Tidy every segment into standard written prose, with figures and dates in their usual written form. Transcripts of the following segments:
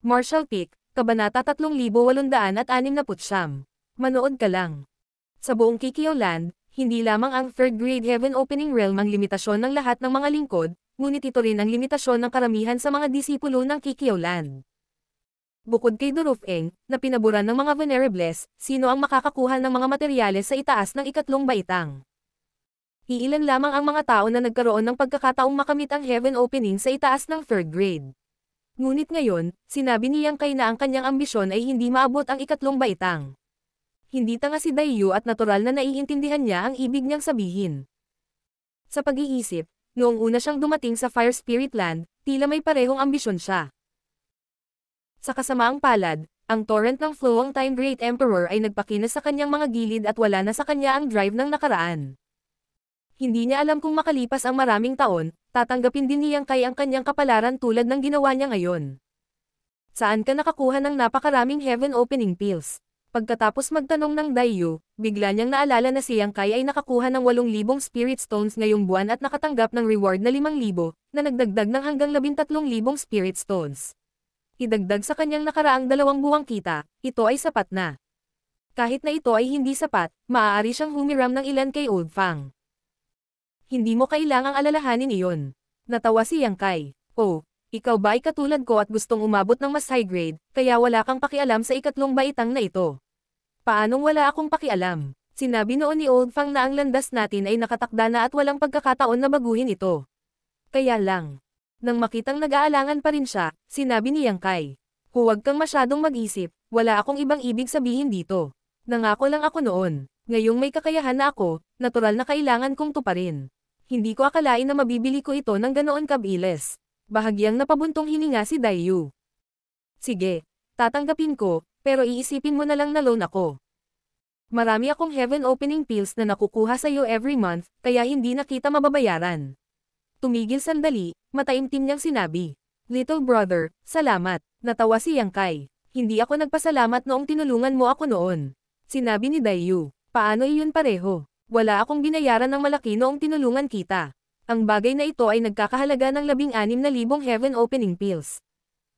Marshall Peak, Kabanata 3869. Manood ka lang. Sa buong Kikyo Land, hindi lamang ang third grade heaven opening realm ang limitasyon ng lahat ng mga lingkod, ngunit ito rin ang limitasyon ng karamihan sa mga disipulo ng Kikyo Land. Bukod kay Durufeng, na pinaburan ng mga venerables, sino ang makakakuha ng mga materyales sa itaas ng ikatlong baitang? Iilan lamang ang mga tao na nagkaroon ng pagkakataong makamit ang heaven opening sa itaas ng third grade. Ngunit ngayon, sinabi ni Yang Kai na ang kanyang ambisyon ay hindi maabot ang ikatlong baitang. Hindi tanga si Daiyu at natural na naiintindihan niya ang ibig niyang sabihin. Sa pag-iisip, noong una siyang dumating sa Fire Spirit Land, tila may parehong ambisyon siya. Sa kasamaang palad, ang torrent ng Flowing Time Great Emperor ay nagpakinas sa kanyang mga gilid at wala na sa kanya ang drive ng nakaraan. Hindi niya alam kung makalipas ang maraming taon, tatanggapin din ni Yang Kai ang kanyang kapalaran tulad ng ginawa niya ngayon. Saan ka nakakuha ng napakaraming heaven opening pills? Pagkatapos magtanong ng Daiyu, bigla niyang naalala na si Yang Kai ay nakakuha ng 8,000 spirit stones ngayong buwan at nakatanggap ng reward na 5,000, na nagdagdag ng hanggang 13,000 spirit stones. Idagdag sa kanyang nakaraang 2 buwang kita, ito ay sapat na. Kahit na ito ay hindi sapat, maaari siyang humiram ng ilan kay Old Fang. Hindi mo kailangang alalahanin iyon. Natawa si Yang Kai. Oh, ikaw ba ay katulad ko at gustong umabot ng mas high grade, kaya wala kang pakialam sa ikatlong baitang na ito? Paanong wala akong pakialam? Sinabi noon ni Old Fang na ang landas natin ay nakatakda na at walang pagkakataon na baguhin ito. Kaya lang. Nang makitang nag-aalangan pa rin siya, sinabi ni Yang Kai. Huwag kang masyadong mag-isip, wala akong ibang ibig sabihin dito. Nangako lang ako noon. Ngayong may kakayahan na ako, natural na kailangan kong tuparin. Hindi ko akalain na mabibili ko ito ng ganoon kabilis. Bahagyang napabuntong hininga si Daiyu. Sige, tatanggapin ko, pero iisipin mo na lang na loan ako. Marami akong heaven opening pills na nakukuha sa iyo every month, kaya hindi na kita mababayaran. Tumigil sandali, mataimtim niyang sinabi. Little brother, salamat. Natawa si Yang Kai. Hindi ako nagpasalamat noong tinulungan mo ako noon. Sinabi ni Daiyu. Paano iyon pareho? Wala akong binayaran ng malaki noong tinulungan kita. Ang bagay na ito ay nagkakahalaga ng 16,000 heaven opening pills.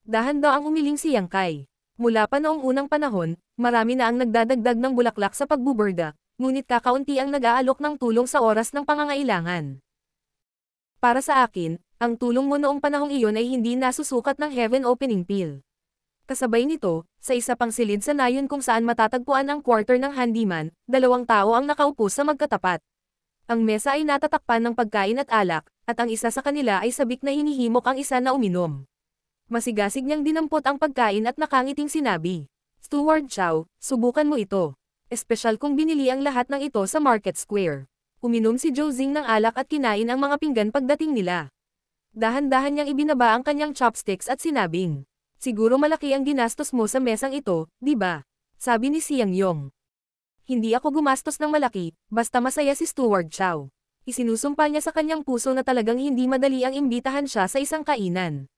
Dahan-daang umiling si Yang Kai. Mula pa noong unang panahon, marami na ang nagdadagdag ng bulaklak sa pagbuburda, ngunit kakaunti ang nag-aalok ng tulong sa oras ng pangangailangan. Para sa akin, ang tulong mo noong panahong iyon ay hindi nasusukat ng heaven opening pill. Kasabay nito, sa isa pang silid sa nayon kung saan matatagpuan ang quarter ng handyman, 2 tao ang nakaupo sa magkatapat. Ang mesa ay natatakpan ng pagkain at alak, at ang isa sa kanila ay sabik na hinihimok ang isa na uminom. Masigasig niyang dinampot ang pagkain at nakangiting sinabi, Steward Chow, subukan mo ito. Espesyal kong binili ang lahat ng ito sa Market Square. Uminom si Jozing ng alak at kinain ang mga pinggan pagdating nila. Dahan-dahan niyang ibinaba ang kanyang chopsticks at sinabing, siguro malaki ang ginastos mo sa mesang ito, di ba? Sabi ni Siang Yong. Hindi ako gumastos ng malaki, basta masaya si Steward Chow. Isinusumpa niya sa kanyang puso na talagang hindi madali ang imbitahan siya sa isang kainan.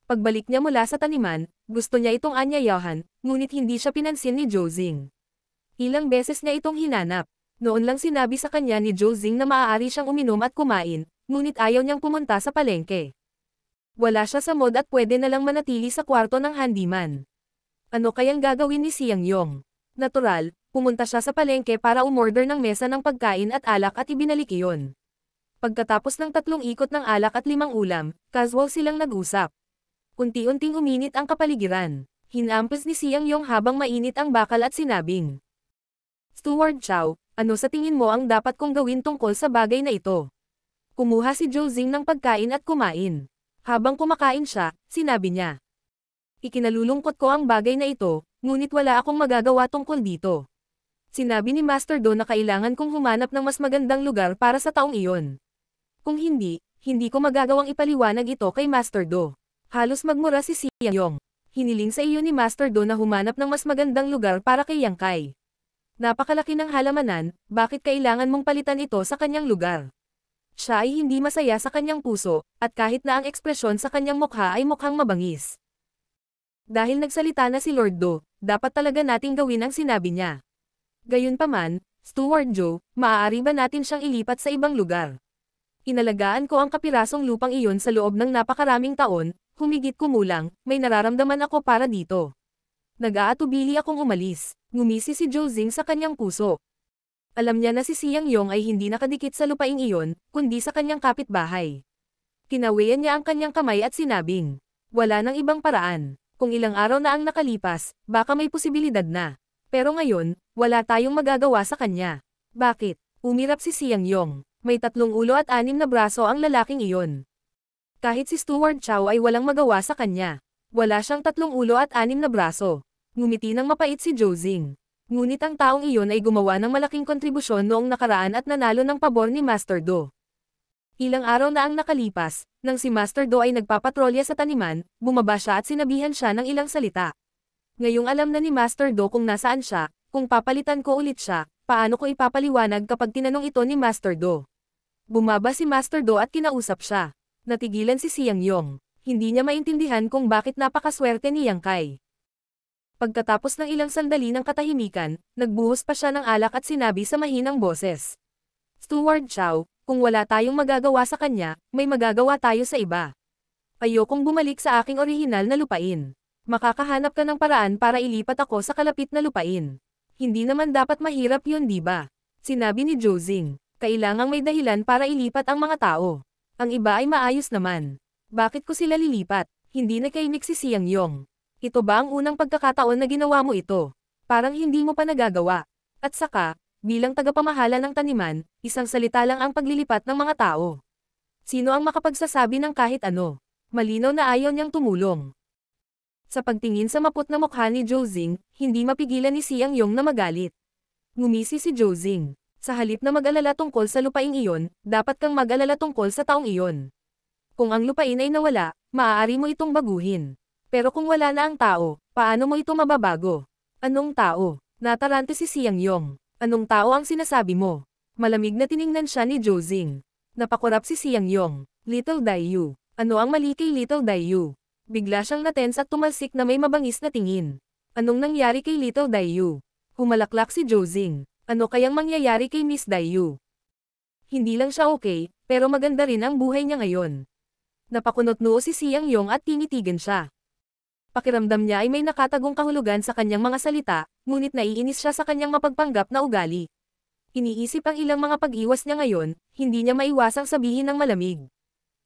Pagbalik niya mula sa taniman, gusto niya itong anyayahan, ngunit hindi siya pinansin ni Jozing. Ilang beses niya itong hinanap. Noon lang sinabi sa kanya ni Jozing na maaari siyang uminom at kumain, ngunit ayaw niyang pumunta sa palengke. Wala siya sa mood at pwede na lang manatili sa kwarto ng handyman. Ano kayang gagawin ni Siang Yong? Natural, pumunta siya sa palengke para umorder ng mesa ng pagkain at alak at ibinalik iyon. Pagkatapos ng 3 ikot ng alak at 5 ulam, casual silang nag-usap. Unti-unting uminit ang kapaligiran. Hinampas ni Siang Yong habang mainit ang bakal at sinabing, Steward Chow, ano sa tingin mo ang dapat kong gawin tungkol sa bagay na ito? Kumuha si Jozing ng pagkain at kumain. Habang kumakain siya, sinabi niya, ikinalulungkot ko ang bagay na ito, ngunit wala akong magagawa tungkol dito. Sinabi ni Master Do na kailangan kong humanap ng mas magandang lugar para sa taong iyon. Kung hindi, hindi ko magagawang ipaliwanag ito kay Master Do. Halos magmura si Siang Yong. Hiniling sa iyo ni Master Do na humanap ng mas magandang lugar para kay Yang Kai. Napakalaki ng halamanan, bakit kailangan mong palitan ito sa kanyang lugar? Siya ay hindi masaya sa kanyang puso, at kahit na ang ekspresyon sa kanyang mukha ay mukhang mabangis. Dahil nagsalita na si Lord Do, dapat talaga nating gawin ang sinabi niya. Gayunpaman, Steward Joe, maaari ba natin siyang ilipat sa ibang lugar? Inalagaan ko ang kapirasong lupang iyon sa loob ng napakaraming taon, Humigit kumulang, may nararamdaman ako para dito. Nag-aatubili akong umalis. Ngumisi si Jozing sa kanyang puso. Alam niya na si Xiang Yong ay hindi nakadikit sa lupaing iyon, kundi sa kanyang kapitbahay. Kinawian niya ang kanyang kamay at sinabing, wala nang ibang paraan. Kung ilang araw na ang nakalipas, baka may posibilidad na. Pero ngayon, wala tayong magagawa sa kanya. Bakit? Umirap si Xiang Yong. May 3 ulo at 6 na braso ang lalaking iyon. Kahit si Steward Chow ay walang magawa sa kanya. Wala siyang 3 ulo at 6 na braso. Ngumiti ng mapait si Jozing. Ngunit ang taong iyon ay gumawa ng malaking kontribusyon noong nakaraan at nanalo ng pabor ni Master Do. Ilang araw na ang nakalipas, nang si Master Do ay nagpapatrolya sa taniman, bumaba siya at sinabihan siya ng ilang salita. Ngayong alam na ni Master Do kung nasaan siya, kung papalitan ko ulit siya, paano ko ipapaliwanag kapag tinanong ito ni Master Do? Bumaba si Master Do at kinausap siya. Natigilan si Xiang Yong. Hindi niya maintindihan kung bakit napakaswerte ni Yang Kai. Pagkatapos ng ilang sandali ng katahimikan, nagbuhos pa siya ng alak at sinabi sa mahinang boses. Steward Chow, kung wala tayong magagawa sa kanya, may magagawa tayo sa iba. Ayokong bumalik sa aking orihinal na lupain. Makakahanap ka ng paraan para ilipat ako sa kalapit na lupain. Hindi naman dapat mahirap yun, di ba? Sinabi ni Jozing. Kailangang may dahilan para ilipat ang mga tao. Ang iba ay maayos naman. Bakit ko sila lilipat? Hindi nakaimik si Xiang Yong. Ito ba ang unang pagkakataon na ginawa mo ito? Parang hindi mo pa nagagawa. At saka, bilang tagapamahala ng taniman, isang salita lang ang paglilipat ng mga tao. Sino ang makapagsasabi ng kahit ano? Malinaw na ayaw niyang tumulong. Sa pagtingin sa maput na mukha ni Jozing, hindi mapigilan ni Xiang Yong na magalit. Ngumisi si Jozing. Sa halip na mag-alala tungkol sa lupaing iyon, dapat kang mag-alala tungkol sa taong iyon. Kung ang lupain ay nawala, maaari mo itong baguhin. Pero kung wala na ang tao, paano mo ito mababago? Anong tao? Natarante si Xiang Yong. Anong tao ang sinasabi mo? Malamig na tiningnan siya ni Jozing. Napakurap si Xiang Yong. Little Daiyu. Ano ang mali kay Little Daiyu? Bigla siyang natense at tumalsik na may mabangis na tingin. Anong nangyari kay Little Daiyu? Humalaklak si Jozing. Ano kayang mangyayari kay Miss Daiyu? Hindi lang siya okay, pero maganda rin ang buhay niya ngayon. Napakunot-noo si Xiang Yong at tinitigan siya. Pakiramdam niya ay may nakatagong kahulugan sa kanyang mga salita, ngunit naiinis siya sa kanyang mapagpanggap na ugali. Iniisip ang ilang mga pag-iwas niya ngayon, hindi niya maiwasang sabihin ng malamig.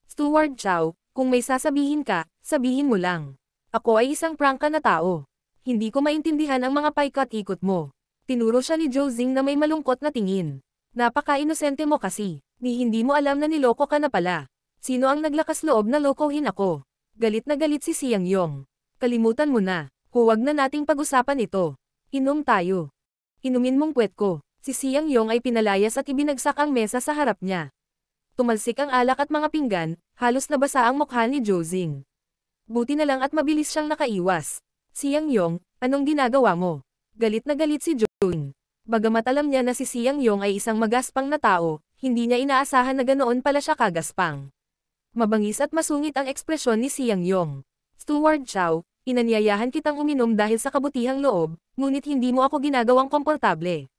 Steward Chow, kung may sasabihin ka, sabihin mo lang. Ako ay isang prangka na tao. Hindi ko maintindihan ang mga paikot-ikot mo. Tinuro siya ni Jozing na may malungkot na tingin. Napaka-inosente mo kasi, hindi mo alam na niloko ka na pala. Sino ang naglakas loob na lokohin ako? Galit na galit si Xiang Yong. Kalimutan mo na, huwag na nating pag-usapan ito. Inom tayo. Inumin mong puwet ko. Si Xiang Yong ay pinalayas at ibinagsak ang mesa sa harap niya. Tumalsik ang alak at mga pinggan, halos nabasa ang mukha ni Jozing. Buti na lang at mabilis siyang nakaiwas. Xiang Yong, anong ginagawa mo? Galit na galit si Jozing. Bagamat alam niya na si Xiang Yong ay isang magaspang na tao, hindi niya inaasahan na ganoon pala siya kagaspang. Mabangis at masungit ang ekspresyon ni Xiang Yong. Steward Chow, inanyayahan kitang uminom dahil sa kabutihang loob, ngunit hindi mo ako ginagawang komportable.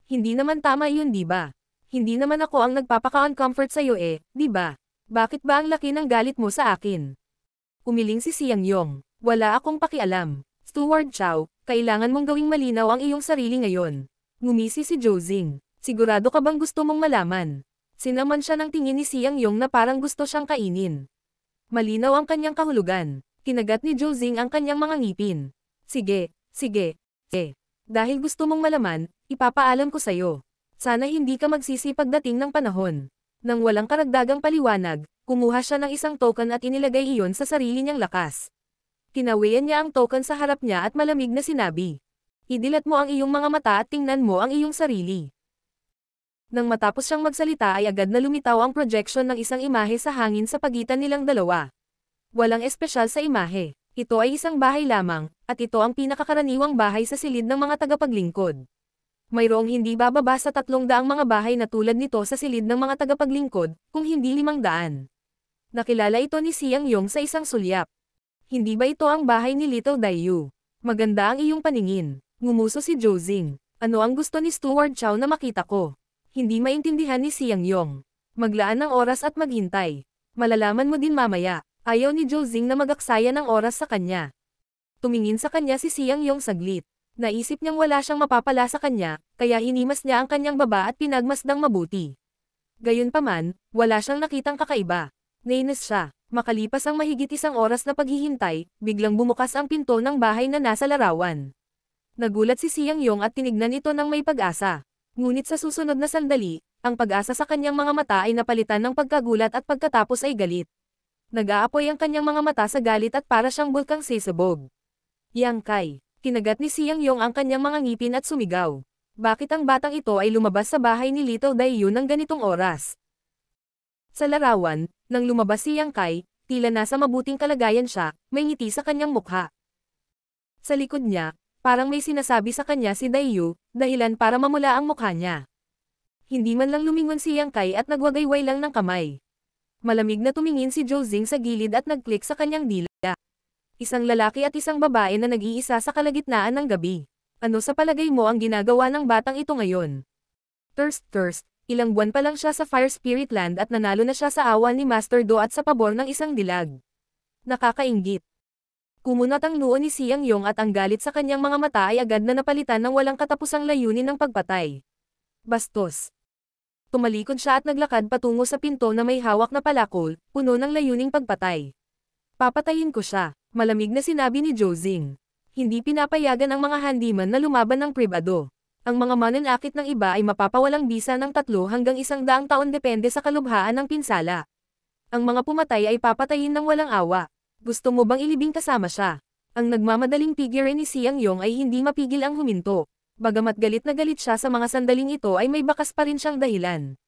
Hindi naman tama yun, di ba? Hindi naman ako ang nagpapaka-uncomfort sa'yo di ba? Bakit ba ang laki ng galit mo sa akin? Umiling si Xiang Yong. Wala akong pakialam. Steward Chow, kailangan mong gawing malinaw ang iyong sarili ngayon. Ngumisi si Jozing. Sigurado ka bang gusto mong malaman? Sinaman siya ng tingin ni Xiang Yong na parang gusto siyang kainin. Malinaw ang kanyang kahulugan. Kinagat ni Jozing ang kanyang mga ngipin. Sige. Dahil gusto mong malaman, ipapaalam ko sa'yo. Sana hindi ka magsisi pagdating ng panahon. Nang walang karagdagang paliwanag, kumuha siya ng isang token at inilagay iyon sa sarili niyang lakas. Kinawian niya ang token sa harap niya at malamig na sinabi. Idilat mo ang iyong mga mata at tingnan mo ang iyong sarili. Nang matapos siyang magsalita ay agad na lumitaw ang projection ng isang imahe sa hangin sa pagitan nilang dalawa. Walang espesyal sa imahe. Ito ay isang bahay lamang, at ito ang pinakakaraniwang bahay sa silid ng mga tagapaglingkod. Mayroong hindi bababa sa 300 mga bahay na tulad nito sa silid ng mga tagapaglingkod, kung hindi 500. Nakilala ito ni Xiang Yong sa isang sulyap. Hindi ba ito ang bahay ni Little Daiyu? Maganda ang iyong paningin. Ngumuso si Jozing. Ano ang gusto ni Steward Chow na makita ko? Hindi maintindihan ni Xiang Yong. Maglaan ng oras at maghintay. Malalaman mo din mamaya. Ayaw ni Jozing na magaksaya ng oras sa kanya. Tumingin sa kanya si Siang Yong saglit. Naisip niyang wala siyang mapapala sa kanya, kaya hinimas niya ang kanyang baba at pinagmasdang mabuti. Gayunpaman, wala siyang nakitang kakaiba. Nainis siya. Makalipas ang mahigit isang oras na paghihintay, biglang bumukas ang pinto ng bahay na nasa larawan. Nagulat si Siang Yong at tinignan ito ng may pag-asa. Ngunit sa susunod na sandali, ang pag-asa sa kanyang mga mata ay napalitan ng pagkagulat at pagkatapos ay galit. Nag-aapoy ang kanyang mga mata sa galit at para siyang bulkang sisabog. Yang Kai. Kinagat ni Siang Yong ang kanyang mga ngipin at sumigaw. Bakit ang batang ito ay lumabas sa bahay ni Little Daiyu ng ganitong oras? Sa larawan, nang lumabas si Yang Kai, tila nasa mabuting kalagayan siya, may ngiti sa kanyang mukha. Sa likod niya, parang may sinasabi sa kanya si Daiyu, dahilan para mamula ang mukha niya. Hindi man lang lumingon si Yang Kai at nagwagayway lang ng kamay. Malamig na tumingin si Jozing sa gilid at nag-click sa kanyang dila. Isang lalaki at isang babae na nag-iisa sa kalagitnaan ng gabi. Ano sa palagay mo ang ginagawa ng batang ito ngayon? Thirst, ilang buwan pa lang siya sa Fire Spirit Land at nanalo na siya sa awan ni Master Do at sa pabor ng isang dilag. Nakakainggit. Kumunot ang noo ni Siang Yong at ang galit sa kanyang mga mata ay agad na napalitan ng walang katapusang layunin ng pagpatay. Bastos. Tumalikod siya at naglakad patungo sa pinto na may hawak na palakol, puno ng layuning pagpatay. Papatayin ko siya, malamig na sinabi ni Jozing. Hindi pinapayagan ang mga handyman na lumaban ng pribado. Ang mga mananakit ng iba ay mapapawalang bisa ng 3 hanggang 100 taon depende sa kalubhaan ng pinsala. Ang mga pumatay ay papatayin ng walang awa. Gusto mo bang ilibing kasama siya? Ang nagmamadaling figure ni Siang Yong ay hindi mapigil ang huminto. Bagamat galit na galit siya sa mga sandaling ito ay may bakas pa rin siyang dahilan.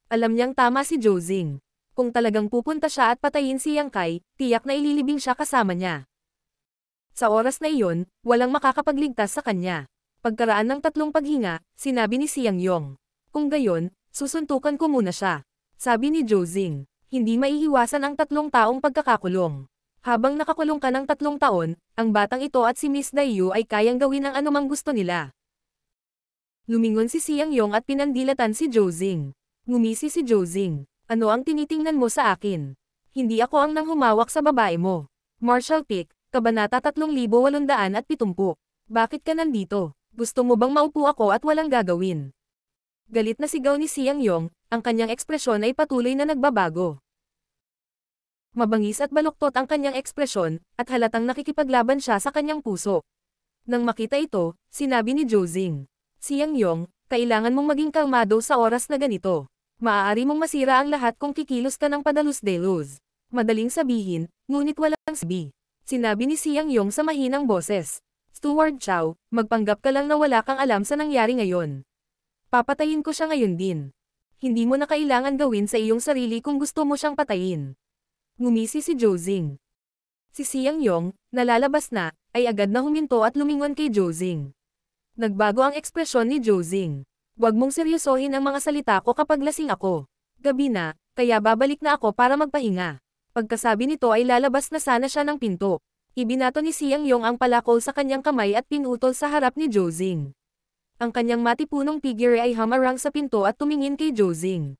Alam niyang tama si Jozing. Kung talagang pupunta siya at patayin si Yang Kai, tiyak na ililibing siya kasama niya. Sa oras na iyon, walang makakapagligtas sa kanya. Pagkaraan ng 3 paghinga, sinabi ni Siang Yong. Kung gayon, susuntukan ko muna siya. Sabi ni Jozing. Hindi maiiwasan ang 3 taong pagkakakulong. Habang nakakulong ka ng 3 taon, ang batang ito at si Miss Daiyu ay kayang gawin ang anumang gusto nila. Lumingon si Siang Yong at pinandilatan si Jozing. Ngumisi si Jozing. Ano ang tinitingnan mo sa akin? Hindi ako ang nanghumawak sa babae mo. Marshall Pick, Kabanata 3870. Bakit ka nandito? Gusto mo bang maupo ako at walang gagawin? Galit na sigaw ni Siang Yong, ang kanyang ekspresyon ay patuloy na nagbabago. Mabangis at baluktot ang kanyang ekspresyon, at halatang nakikipaglaban siya sa kanyang puso. Nang makita ito, sinabi ni Jozing. Siang Yong, kailangan mong maging kalmado sa oras na ganito. Maaari mong masira ang lahat kung kikilos ka ng padalos-delos. Madaling sabihin, ngunit walang sabi. Sinabi ni Siang Yong sa mahinang boses. Steward Chow, magpanggap ka lang na wala kang alam sa nangyari ngayon. Papatayin ko siya ngayon din. Hindi mo na kailangan gawin sa iyong sarili kung gusto mo siyang patayin. Ngumisi si Jozing. Si Siang Yong, nalalabas na, ay agad na huminto at lumingon kay Jozing. Nagbago ang ekspresyon ni Jozing. Huwag mong seryosohin ang mga salita ko kapag lasing ako. Gabi na, kaya babalik na ako para magpahinga. Pagkasabi nito ay lalabas na sana siya ng pinto. Ibinato ni Siang Yong ang palakol sa kanyang kamay at pinutol sa harap ni Jozing. Ang kanyang matipunong figure ay hamarang sa pinto at tumingin kay Jozing.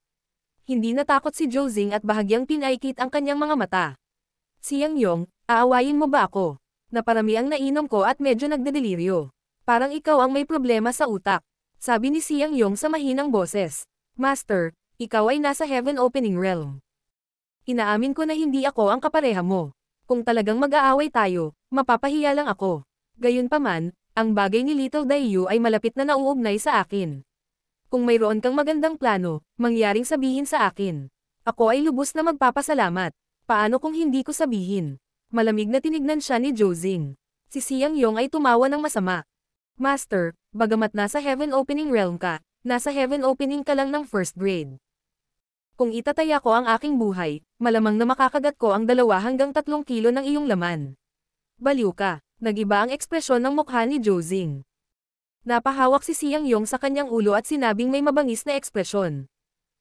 Hindi natakot si Jozing at bahagyang pinaikit ang kanyang mga mata. Siang Yong, aawayin mo ba ako? Naparami ang nainom ko at medyo nagdedeliryo. Parang ikaw ang may problema sa utak. Sabi ni Siang Yong sa mahinang boses. Master, ikaw ay nasa Heaven Opening Realm. Inaamin ko na hindi ako ang kapareha mo. Kung talagang mag-aaway tayo, mapapahiya lang ako. Gayunpaman, ang bagay ni Little Daiyu ay malapit na nauugnay sa akin. Kung mayroon kang magandang plano, mangyaring sabihin sa akin. Ako ay lubos na magpapasalamat. Paano kung hindi ko sabihin? Malamig na tinignan siya ni Jozing. Si Siang Yong ay tumawa ng masama. Master, bagamat nasa Heaven Opening Realm ka, nasa Heaven Opening ka lang ng 1st grade. Kung itataya ko ang aking buhay, malamang na makakagat ko ang 2 hanggang 3 kilo ng iyong laman. Baliw ka, nagiba ang ekspresyon ng mukha ni Jozing. Napahawak si Siang Yong sa kanyang ulo at sinabing may mabangis na ekspresyon.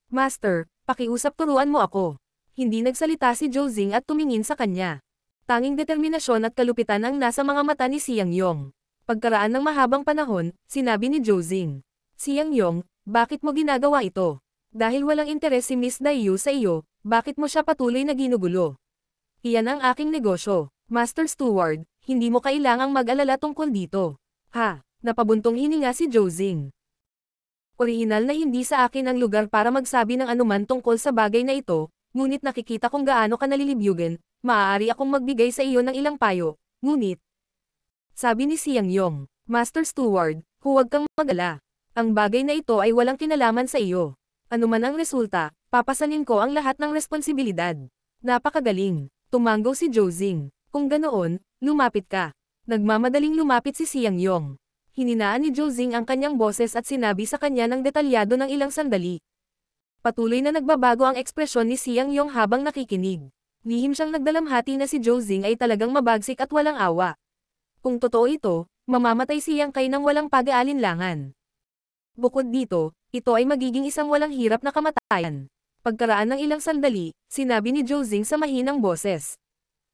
Master, pakiusap turuan mo ako. Hindi nagsalita si Jozing at tumingin sa kanya. Tanging determinasyon at kalupitan ang nasa mga mata ni Siang Yong. Pagkaraan ng mahabang panahon, sinabi ni Jozing. Siang Yong, bakit mo ginagawa ito? Dahil walang interes si Miss Daiyu sa iyo, bakit mo siya patuloy na ginugulo? Iyan ang aking negosyo. Master Steward, hindi mo kailangang mag-alala tungkol dito. Ha, napabuntong hininga si Jozing. Orihinal na hindi sa akin ang lugar para magsabi ng anuman tungkol sa bagay na ito, ngunit nakikita kung gaano ka nalilibyugin, maaari akong magbigay sa iyo ng ilang payo, ngunit. Sabi ni Siang Yong, Master Steward, huwag kang mag-alala. Ang bagay na ito ay walang kinalaman sa iyo. Ano man ang resulta, papasanin ko ang lahat ng responsibilidad. Napakagaling. Tumanggo si Jozing. Kung ganoon, lumapit ka. Nagmamadaling lumapit si Siang Yong. Hininaan ni Jozing ang kanyang boses at sinabi sa kanya ng detalyado ng ilang sandali. Patuloy na nagbabago ang ekspresyon ni Siang Yong habang nakikinig. Lihim siyang nagdalamhati na si Jozing ay talagang mabagsik at walang awa. Kung totoo ito, mamamatay si Yang Kai nang walang pag-aalinlangan. Bukod dito, ito ay magiging isang walang hirap na kamatayan. Pagkaraan ng ilang sandali, sinabi ni Jozing sa mahinang boses.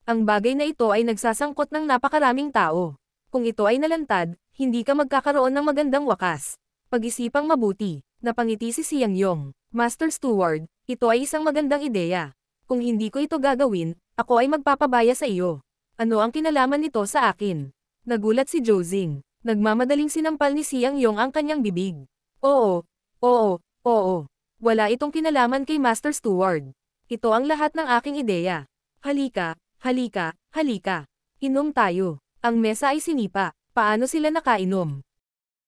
Ang bagay na ito ay nagsasangkot ng napakaraming tao. Kung ito ay nalantad, hindi ka magkakaroon ng magandang wakas. Pag-isipang mabuti, napangiti si Siang Yong. Master Steward, ito ay isang magandang ideya. Kung hindi ko ito gagawin, ako ay magpapabaya sa iyo. Ano ang kinalaman nito sa akin? Nagulat si Jozing. Nagmamadaling sinampal ni Siang Yong ang kanyang bibig. Oo, oo. Wala itong kinalaman kay Master Steward. Ito ang lahat ng aking ideya. Halika. Inom tayo. Ang mesa ay sinipa. Paano sila nakainom?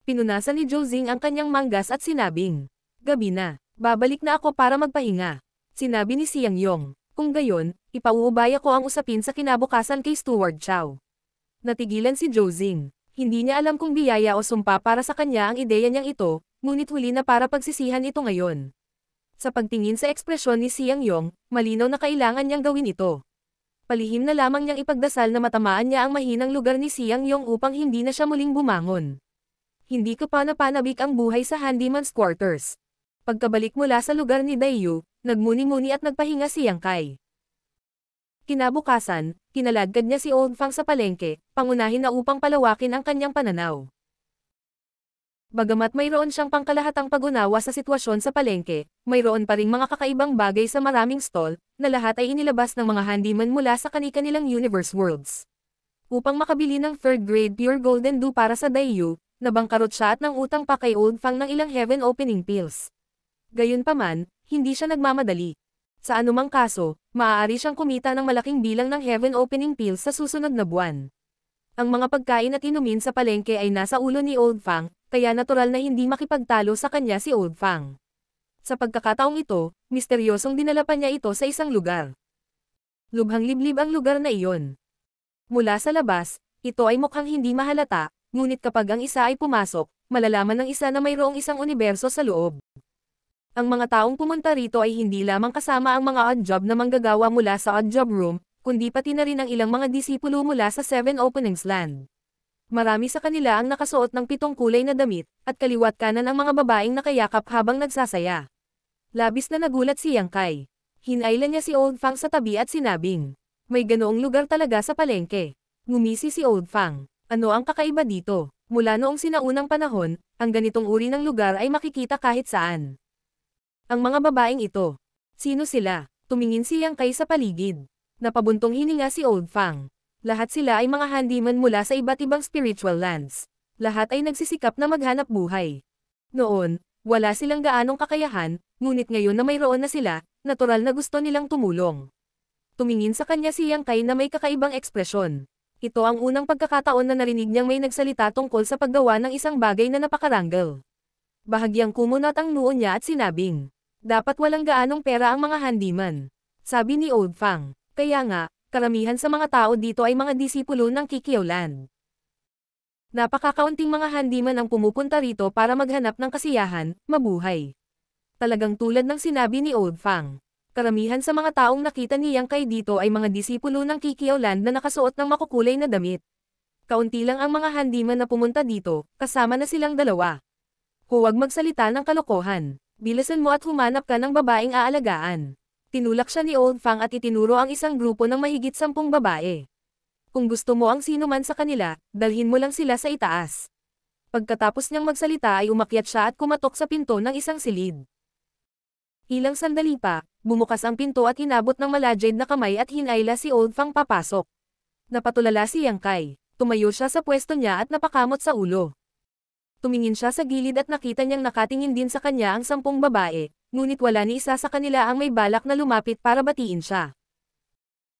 Pinunasan ni Jozing ang kanyang manggas at sinabing, gabi na. Babalik na ako para magpahinga. Sinabi ni Siang Yong. Kung gayon, ipauubaya ko ang usapin sa kinabukasan kay Steward Chow. Natigilan si Jozing. Hindi niya alam kung biyaya o sumpa para sa kanya ang ideya niyang ito, ngunit huli na para pagsisihan ito ngayon. Sa pagtingin sa ekspresyon ni Siang Yong, malinaw na kailangan niyang gawin ito. Palihim na lamang niyang ipagdasal na matamaan niya ang mahinang lugar ni Siang Yong upang hindi na siya muling bumangon. Hindi ko pa napanabik ang buhay sa handyman's quarters. Pagkabalik mula sa lugar ni Dayu, nagmuni-muni at nagpahinga si Yang Kai. Kinabukasan, kinaladkad niya si Old Fang sa palengke, pangunahin na upang palawakin ang kanyang pananaw. Bagamat mayroon siyang pangkalahatang pag-unawa sa sitwasyon sa palengke, mayroon pa ring mga kakaibang bagay sa maraming stall, na lahat ay inilabas ng mga handyman mula sa kani-kanilang universe worlds. Upang makabili ng third-grade pure golden dew para sa Dayu, nabangkarot siya at nang utang pa kay Old Fang ng ilang heaven opening pills. Gayunpaman, hindi siya nagmamadali. Sa anumang kaso, maaari siyang kumita ng malaking bilang ng heaven opening pills sa susunod na buwan. Ang mga pagkain at inumin sa palengke ay nasa ulo ni Old Fang, kaya natural na hindi makipagtalo sa kanya si Old Fang. Sa pagkakataong ito, misteryosong dinala pa niya ito sa isang lugar. Lubhang liblib ang lugar na iyon. Mula sa labas, ito ay mukhang hindi mahalata, ngunit kapag ang isa ay pumasok, malalaman ng isa na mayroong isang universo sa loob. Ang mga taong pumunta rito ay hindi lamang kasama ang mga odd job na manggagawa mula sa odd job room, kundi pati na rin ang ilang mga disipulo mula sa Seven Openings Land. Marami sa kanila ang nakasuot ng 7 kulay na damit, at kaliwat kanan ang mga babaeng nakayakap habang nagsasaya. Labis na nagulat si Yang Kai. Hinailan niya si Old Fang sa tabi at sinabing, may ganoong lugar talaga sa palengke. Ngumisi si Old Fang. Ano ang kakaiba dito? Mula noong sinaunang panahon, ang ganitong uri ng lugar ay makikita kahit saan. Ang mga babaeng ito. Sino sila? Tumingin si Yang Kai sa paligid. Napabuntong hininga si Old Fang. Lahat sila ay mga handyman mula sa iba't ibang spiritual lands. Lahat ay nagsisikap na maghanap buhay. Noon, wala silang gaanong kakayahan, ngunit ngayon na mayroon na sila, natural na gusto nilang tumulong. Tumingin sa kanya si Yang Kai na may kakaibang ekspresyon. Ito ang unang pagkakataon na narinig niyang may nagsalita tungkol sa paggawa ng isang bagay na napakaranggal. Bahagyang kumunat ang noo niya at sinabing, dapat walang gaanong pera ang mga handyman. Sabi ni Old Fang, kaya nga, karamihan sa mga tao dito ay mga disipulo ng Kikiaw Land. Napakakaunting mga handyman ang pumupunta rito para maghanap ng kasiyahan, mabuhay. Talagang tulad ng sinabi ni Old Fang. Karamihan sa mga taong nakita ni Yang Kai dito ay mga disipulo ng Kikiaw Land na nakasuot ng makukulay na damit. Kaunti lang ang mga handyman na pumunta dito, kasama na silang dalawa. Huwag magsalita ng kalokohan. Bilisan mo at humanap ka ng babaeng aalagaan. Tinulak siya ni Old Fang at itinuro ang isang grupo ng mahigit 10 babae. Kung gusto mo ang sino man sa kanila, dalhin mo lang sila sa itaas. Pagkatapos niyang magsalita ay umakyat siya at kumatok sa pinto ng isang silid. Ilang sandali pa, Bumukas ang pinto at inabot ng malajid na kamay at hinayla si Old Fang papasok. Napatulala si Yang Kai. Tumayo siya sa pwesto niya at napakamot sa ulo. Tumingin siya sa gilid at nakita niyang nakatingin din sa kanya ang 10 babae, ngunit wala ni isa sa kanila ang may balak na lumapit para batiin siya.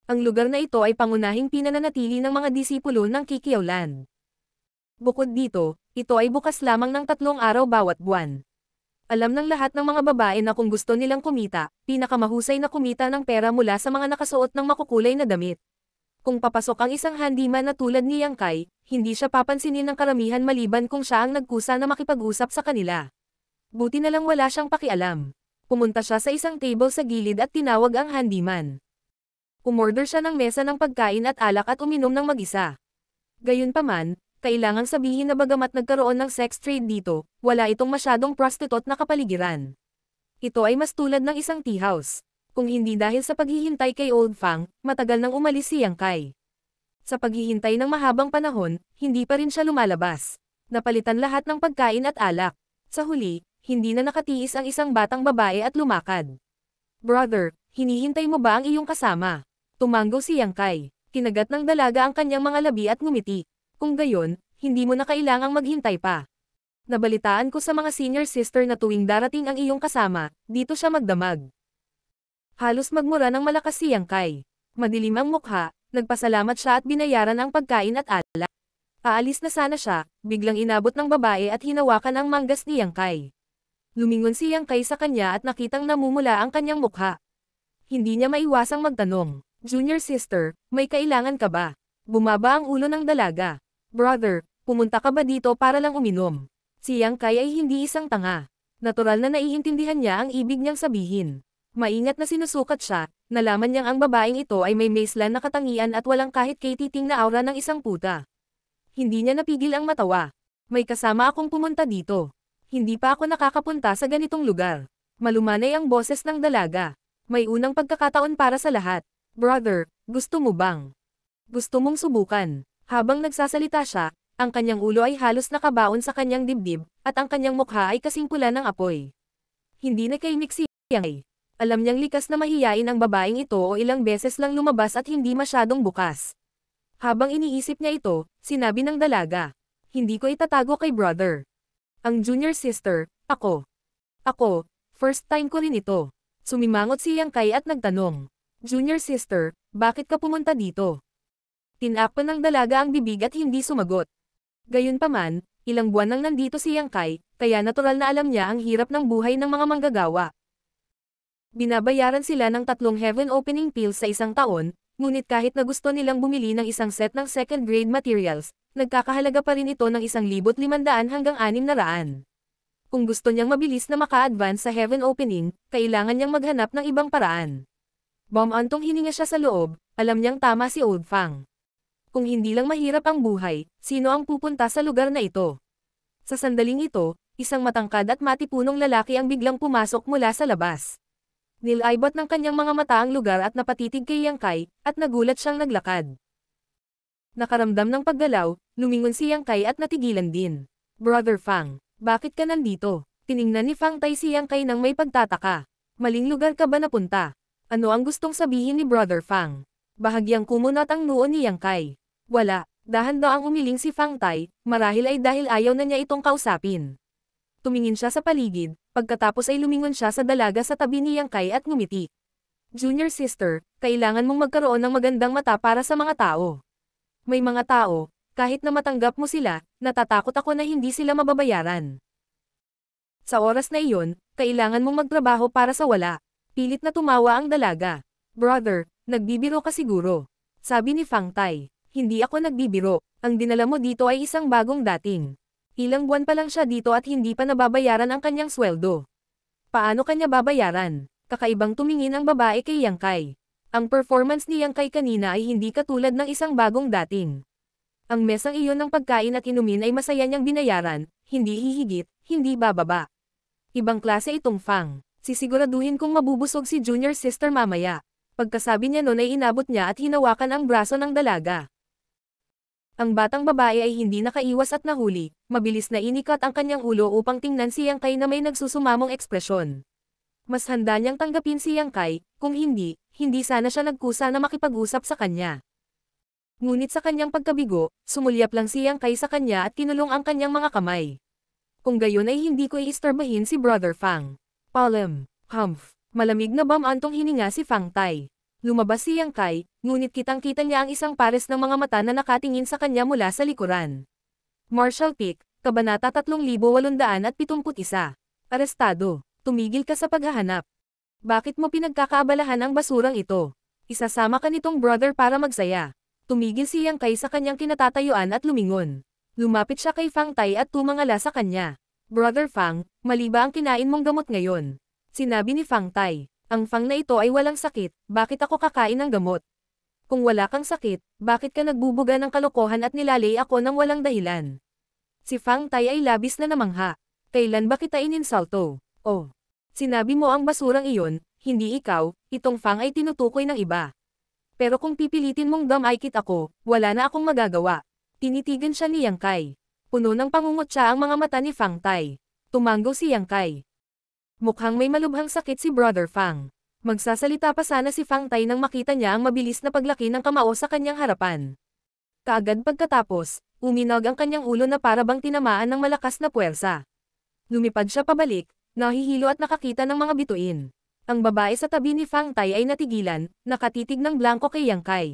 Ang lugar na ito ay pangunahing pinananatili ng mga disipulo ng Kikiaw Land. Bukod dito, ito ay bukas lamang ng 3 araw bawat buwan. Alam ng lahat ng mga babae na kung gusto nilang kumita, pinakamahusay na kumita ng pera mula sa mga nakasuot ng makukulay na damit. Kung papasok ang isang handyman na tulad ni Yang Kai, hindi siya papansinin ng karamihan maliban kung siya ang nagkusa na makipag-usap sa kanila. Buti na lang wala siyang pakialam. Pumunta siya sa isang table sa gilid at tinawag ang handyman. Umorder siya ng mesa ng pagkain at alak at uminom ng mag-isa. Gayunpaman, kailangang sabihin na bagamat nagkaroon ng sex trade dito, wala itong masyadong prostitute na kapaligiran. Ito ay mas tulad ng isang tea house. Kung hindi dahil sa paghihintay kay Old Fang, matagal nang umalis si Yang Kai. Sa paghihintay ng mahabang panahon, hindi pa rin siya lumalabas. Napalitan lahat ng pagkain at alak. Sa huli, hindi na nakatiis ang isang batang babae at lumakad. "Brother, hinihintay mo ba ang iyong kasama?" Tumanggo si Yang Kai. Kinagat ng dalaga ang kanyang mga labi at ngumiti. "Kung gayon, hindi mo na kailangang maghintay pa. Nabalitaan ko sa mga senior sister na tuwing darating ang iyong kasama, dito siya magdamag." Halos magmura ng malakas si Yang Kai. Madilim ang mukha, nagpasalamat siya at binayaran ang pagkain at alak. Aalis na sana siya, biglang inabot ng babae at hinawakan ang manggas ni Yang Kai. Lumingon si Yang Kai sa kanya at nakitang namumula ang kanyang mukha. Hindi niya maiwasang magtanong, "Junior sister, may kailangan ka ba?" Bumaba ang ulo ng dalaga. "Brother, pumunta ka ba dito para lang uminom?" Si Yang Kai ay hindi isang tanga. Natural na naiintindihan niya ang ibig niyang sabihin. Maingat na sinusukat siya, nalaman niyang ang babaeng ito ay may maislan na katangian at walang kahit katiting na aura ng isang puta. Hindi niya napigil ang matawa. "May kasama akong pumunta dito. Hindi pa ako nakakapunta sa ganitong lugar." Malumanay ang boses ng dalaga. "May unang pagkakataon para sa lahat. Brother, gusto mo bang? Gusto mong subukan?" Habang nagsasalita siya, ang kanyang ulo ay halos nakabaon sa kanyang dibdib, at ang kanyang mukha ay kasing pula ng apoy. Hindi na kaimik si Yang Kai. Alam niyang likas na mahiyain ang babaeng ito o ilang beses lang lumabas at hindi masyadong bukas. Habang iniisip niya ito, sinabi ng dalaga, "Hindi ko itatago kay brother. Ang junior sister, ako. First time ko rin ito." Sumimangot si Yang Kai at nagtanong, "Junior sister, bakit ka pumunta dito?" Tinakpan ng dalaga ang bibig at hindi sumagot. Gayunpaman, ilang buwan nang nandito si Yang Kai, kaya natural na alam niya ang hirap ng buhay ng mga manggagawa. Binabayaran sila ng 3 heaven opening pills sa isang taon, ngunit kahit na gusto nilang bumili ng isang set ng second-grade materials, nagkakahalaga pa rin ito ng 1,500 hanggang 600. Kung gusto niyang mabilis na maka-advance sa heaven opening, kailangan niyang maghanap ng ibang paraan. Bumantong hininga siya sa loob, alam niyang tama si Old Fang. Kung hindi lang mahirap ang buhay, sino ang pupunta sa lugar na ito? Sa sandaling ito, isang matangkad at matipunong lalaki ang biglang pumasok mula sa labas. Nilaybot ng kanyang mga mata ang lugar at napatitig kay Yang Kai, at nagulat siyang naglakad. Nakaramdam ng paggalaw, lumingon si Yang Kai at natigilan din. "Brother Fang, bakit ka nandito?" Tiningnan ni Fang Tai si Yang Kai nang may pagtataka. "Maling lugar ka ba napunta?" Ano ang gustong sabihin ni Brother Fang? Bahagyang kumunot ang noo ni Yang Kai. "Wala." Dahan-daang umiling si Fang Tai, marahil ay dahil ayaw na niya itong kausapin. Tumingin siya sa paligid, pagkatapos ay lumingon siya sa dalaga sa tabi ni Yang Kai at ngumiti. "Junior sister, kailangan mong magkaroon ng magandang mata para sa mga tao. May mga tao, kahit na matanggap mo sila, natatakot ako na hindi sila mababayaran. Sa oras na iyon, kailangan mong magtrabaho para sa wala." Pilit na tumawa ang dalaga. "Brother, nagbibiro ka siguro." Sabi ni Fang Tai. "Hindi ako nagbibiro, ang dinala mo dito ay isang bagong dating. Ilang buwan pa lang siya dito at hindi pa nababayaran ang kanyang sweldo. Paano kanya babayaran?" Kakaibang tumingin ang babae kay Yang Kai. Ang performance ni Yang Kai kanina ay hindi katulad ng isang bagong dating. Ang mesang iyon ng pagkain at inumin ay masaya niyang binayaran, hindi hihigit, hindi bababa. Ibang klase itong Fang. Sisiguraduhin kong mabubusog si junior sister mamaya. Pagkasabi niya noon ay inabot niya at hinawakan ang braso ng dalaga. Ang batang babae ay hindi nakaiwas at nahuli, mabilis na inikat ang kanyang ulo upang tingnan si Yang Kai na may nagsusumamong ekspresyon. Mas handa niyang tanggapin si Yang Kai, kung hindi, hindi sana siya nagkusa na makipag-usap sa kanya. Ngunit sa kanyang pagkabigo, sumulyap lang si Yang Kai sa kanya at kinulong ang kanyang mga kamay. Kung gayon ay hindi ko iistorbahin si Brother Fang. Palem, humph, malamig na bamantong hininga si Fang Tai. Lumabas si Yang Kai, ngunit kitang-kita niya ang isang pares ng mga mata na nakatingin sa kanya mula sa likuran. Marshall Peak, Kabanata 3871. Arestado. Tumigil ka sa paghahanap. Bakit mo pinagkakaabalahan ang basurang ito? Isasama ka nitong brother para magsaya. Tumigil si Yang Kai sa kanyang kinatatayuan at lumingon. Lumapit siya kay Fang Tai at tumangala sa kanya. Brother Fang, mali ba ang kinain mong gamot ngayon? Sinabi ni Fang Tai. Ang Fang na ito ay walang sakit, bakit ako kakain ng gamot? Kung wala kang sakit, bakit ka nagbubuga ng kalokohan at nilalay ako ng walang dahilan? Si Fang Tai ay labis na namangha. Kailan ba kita ininsulto? Oh, sinabi mo ang basurang iyon, hindi ikaw, itong Fang ay tinutukoy ng iba. Pero kung pipilitin mong damaykit ako, wala na akong magagawa. Tinitigan siya ni Yang Kai. Puno ng pangungutya ang mga mata ni Fang Tai. Tumanggo si Yang Kai. Mukhang may malubhang sakit si Brother Fang. Magsasalita pa sana si Fang Tai nang makita niya ang mabilis na paglaki ng kamao sa kanyang harapan. Kaagad pagkatapos, uminog ang kanyang ulo na para bang tinamaan ng malakas na puwersa. Lumipad siya pabalik, nahihilo at nakakita ng mga bituin. Ang babae sa tabi ni Fang Tai ay natigilan, nakatitig ng blanko kay Yang Kai.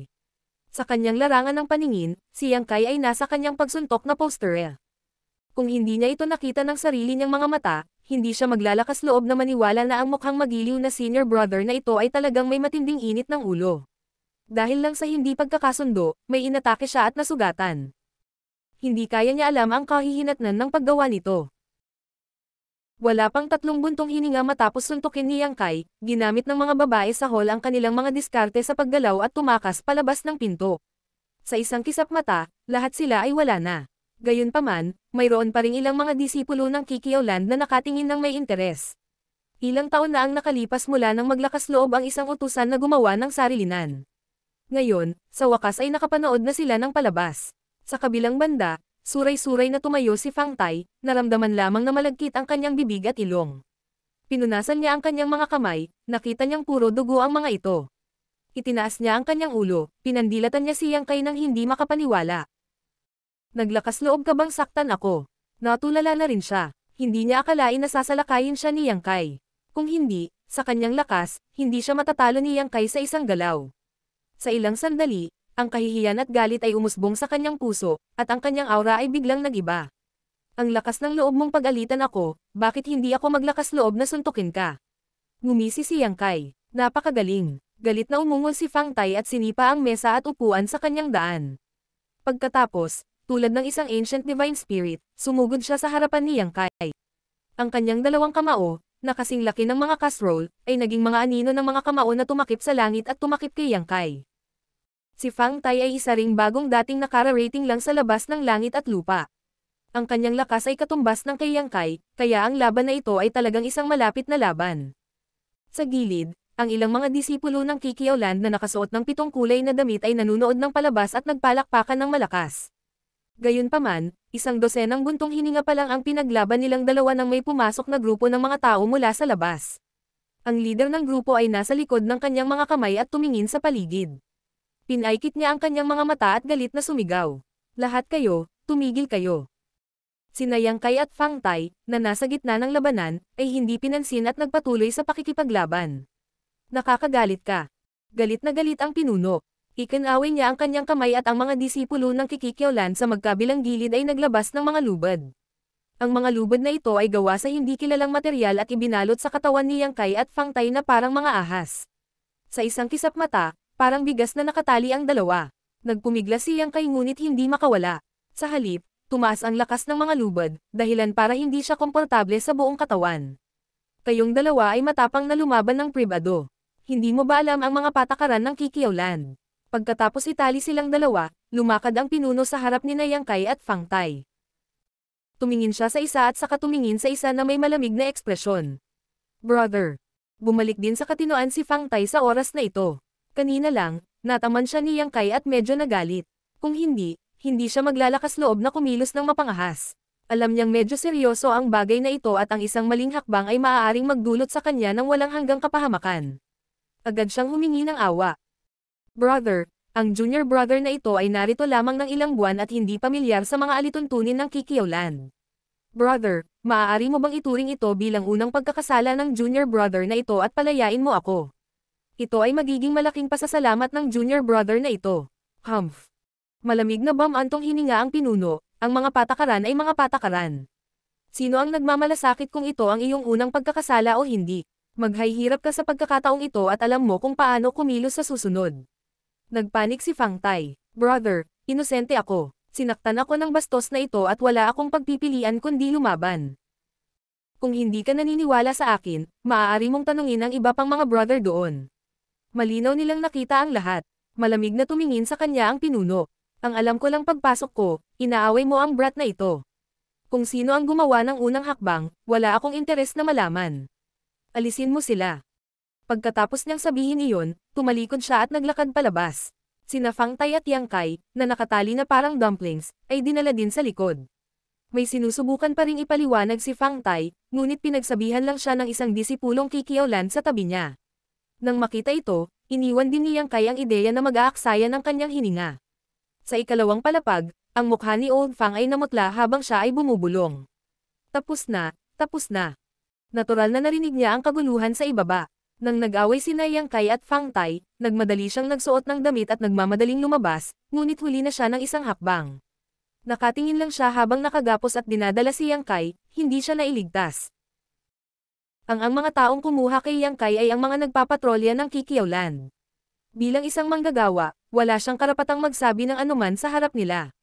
Sa kanyang larangan ng paningin, si Yang Kai ay nasa kanyang pagsuntok na poster. Kung hindi niya ito nakita ng sarili niyang mga mata, hindi siya maglalakas loob na maniwala na ang mukhang magiliw na senior brother na ito ay talagang may matinding init ng ulo. Dahil lang sa hindi pagkakasundo, may inatake siya at nasugatan. Hindi kaya niya alam ang kahihinatnan ng paggawa nito. Wala pang 3 buntong hininga matapos suntukin ni Yang Kai, ginamit ng mga babae sa hall ang kanilang mga diskarte sa paggalaw at tumakas palabas ng pinto. Sa isang kisap mata, lahat sila ay wala na. Gayunpaman, mayroon pa ring ilang mga disipulo ng Kikiaw Land na nakatingin ng may interes. Ilang taon na ang nakalipas mula nang maglakas loob ang isang utusan na gumawa ng sarilinan. Ngayon, sa wakas ay nakapanood na sila ng palabas. Sa kabilang banda, suray-suray na tumayo si Fang Tai, naramdaman lamang na malagkit ang kanyang bibig at ilong. Pinunasan niya ang kanyang mga kamay, nakita niyang puro dugo ang mga ito. Itinaas niya ang kanyang ulo, pinandilatan niya si Yang Kai nang hindi makapaniwala. Naglakas loob ka bang saktan ako? Natulala na rin siya. Hindi niya akalain na sasalakayin siya ni Yang Kai. Kung hindi, sa kanyang lakas, hindi siya matatalo ni Yang Kai sa isang galaw. Sa ilang sandali, ang kahihiyan at galit ay umusbong sa kanyang puso, at ang kanyang aura ay biglang nag-iba. Ang lakas ng loob mong pag-alitan ako, bakit hindi ako maglakas loob na suntukin ka? Ngumisi si Yang Kai. Napakagaling. Galit na umungol si Fang Tai at sinipa ang mesa at upuan sa kanyang daan. Pagkatapos, tulad ng isang ancient divine spirit, sumugod siya sa harapan ni Yang Kai. Ang kanyang dalawang kamao, na kasing laki ng mga casserole, ay naging mga anino ng mga kamao na tumakip sa langit at tumakip kay Yang Kai. Si Fang Tai ay isa ring bagong dating nakara-rating lang sa labas ng langit at lupa. Ang kanyang lakas ay katumbas ng kay Yang Kai, kaya ang laban na ito ay talagang isang malapit na laban. Sa gilid, ang ilang mga disipulo ng Kikiaw Land na nakasuot ng 7 kulay na damit ay nanunood ng palabas at nagpalakpakan ng malakas. Gayunpaman, 12 buntong hininga pa lang ang pinaglaban nilang dalawa nang may pumasok na grupo ng mga tao mula sa labas. Ang leader ng grupo ay nasa likod ng kanyang mga kamay at tumingin sa paligid. Pinaikit niya ang kanyang mga mata at galit na sumigaw. Lahat kayo, tumigil kayo. Sina Yang Kai at Fang Tai, na nasa gitna ng labanan, ay hindi pinansin at nagpatuloy sa pakikipaglaban. Nakakagalit ka. Galit na galit ang pinuno. Ikinaway niya ang kanyang kamay at ang mga disipulo ng Kikiaw Land sa magkabilang gilid ay naglabas ng mga lubad. Ang mga lubad na ito ay gawa sa hindi kilalang material at ibinalot sa katawan ni Yang Kai at Fang Tai na parang mga ahas. Sa isang kisap mata, parang bigas na nakatali ang dalawa. Nagpumigla si Yang Kai ngunit hindi makawala. Sa halip, tumaas ang lakas ng mga lubad, dahilan para hindi siya komportable sa buong katawan. Kayong dalawa ay matapang na lumaban ng pribado. Hindi mo ba alam ang mga patakaran ng Kikiaw Land? Pagkatapos itali silang dalawa, lumakad ang pinuno sa harap ni Yang Kai at Fang Tai. Tumingin siya sa isa at saka tumingin sa isa na may malamig na ekspresyon. Brother. Bumalik din sa katinoan si Fang Tai sa oras na ito. Kanina lang, nataman siya ni Yang Kai at medyo nagalit. Kung hindi, hindi siya maglalakas loob na kumilos ng mapangahas. Alam niyang medyo seryoso ang bagay na ito at ang isang maling hakbang ay maaaring magdulot sa kanya ng walang hanggang kapahamakan. Agad siyang humingi ng awa. Brother, ang junior brother na ito ay narito lamang ng ilang buwan at hindi pamilyar sa mga alituntunin ng Kikyo Land. Brother, maaari mo bang ituring ito bilang unang pagkakasala ng junior brother na ito at palayain mo ako? Ito ay magiging malaking pasasalamat ng junior brother na ito. Humph. Malamig na bamantong hininga ang pinuno, ang mga patakaran ay mga patakaran. Sino ang nagmamalasakit kung ito ang iyong unang pagkakasala o hindi? Maghihirap ka sa pagkakataong ito at alam mo kung paano kumilos sa susunod. Nagpanik si Fang Tai. Brother, inosente ako. Sinaktan ako ng bastos na ito at wala akong pagpipilian kundi lumaban. Kung hindi ka naniniwala sa akin, maaari mong tanungin ang iba pang mga brother doon. Malinaw nilang nakita ang lahat. Malamig na tumingin sa kanya ang pinuno. Ang alam ko lang pagpasok ko, inaaway mo ang brat na ito. Kung sino ang gumawa ng unang hakbang, wala akong interes na malaman. Alisin mo sila. Pagkatapos niyang sabihin iyon, tumalikod siya at naglakad palabas. Sina Fang Tai at Yang Kai, na nakatali na parang dumplings, ay dinala din sa likod. May sinusubukan pa ring ipaliwanag si Fang Tai, ngunit pinagsabihan lang siya ng isang disipulong Kikyo Land sa tabi niya. Nang makita ito, iniwan din ni Yang Kai ang ideya na mag-aaksaya ng kanyang hininga. Sa ikalawang palapag, ang mukha ni Old Fang ay namutla habang siya ay bumubulong. Tapos na, tapos na. Natural na narinig niya ang kaguluhan sa ibaba. Nang nag-away sina Yang Kai at Fang Tai, nagmadali siyang nagsuot ng damit at nagmamadaling lumabas, ngunit huli na siya ng isang hakbang. Nakatingin lang siya habang nakagapos at dinadala si Yang Kai, hindi siya nailigtas. Ang mga taong kumuha kay Yang Kai ay ang mga nagpapatrolya ng Kikyo Land. Bilang isang manggagawa, wala siyang karapatang magsabi ng anuman sa harap nila.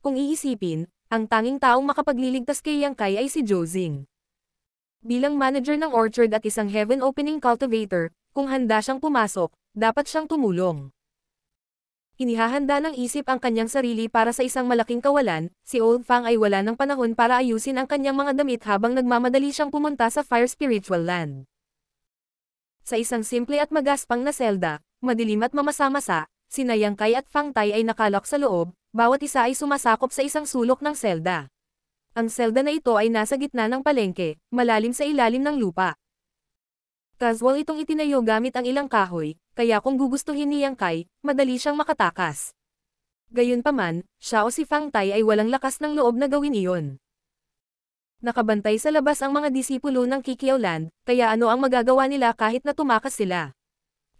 Kung iisipin, ang tanging taong makapagliligtas kay Yang Kai ay si Jozing. Bilang manager ng orchard at isang heaven opening cultivator, kung handa siyang pumasok, dapat siyang tumulong. Inihahanda ng isip ang kanyang sarili para sa isang malaking kawalan, si Old Fang ay wala ng panahon para ayusin ang kanyang mga damit habang nagmamadali siyang pumunta sa Fire Spiritual Land. Sa isang simple at magaspang na selda, madilim at mamasa-masa, sina Yang Kai at Fang Tai ay nakalok sa loob, bawat isa ay sumasakop sa isang sulok ng selda. Ang selda na ito ay nasa gitna ng palengke, malalim sa ilalim ng lupa. Casual itong itinayo gamit ang ilang kahoy, kaya kung gugustuhin ni Yang Kai, madali siyang makatakas. Gayunpaman, siya o si Fang Tai ay walang lakas ng loob na gawin iyon. Nakabantay sa labas ang mga disipulo ng Kikyo Land, kaya ano ang magagawa nila kahit na tumakas sila?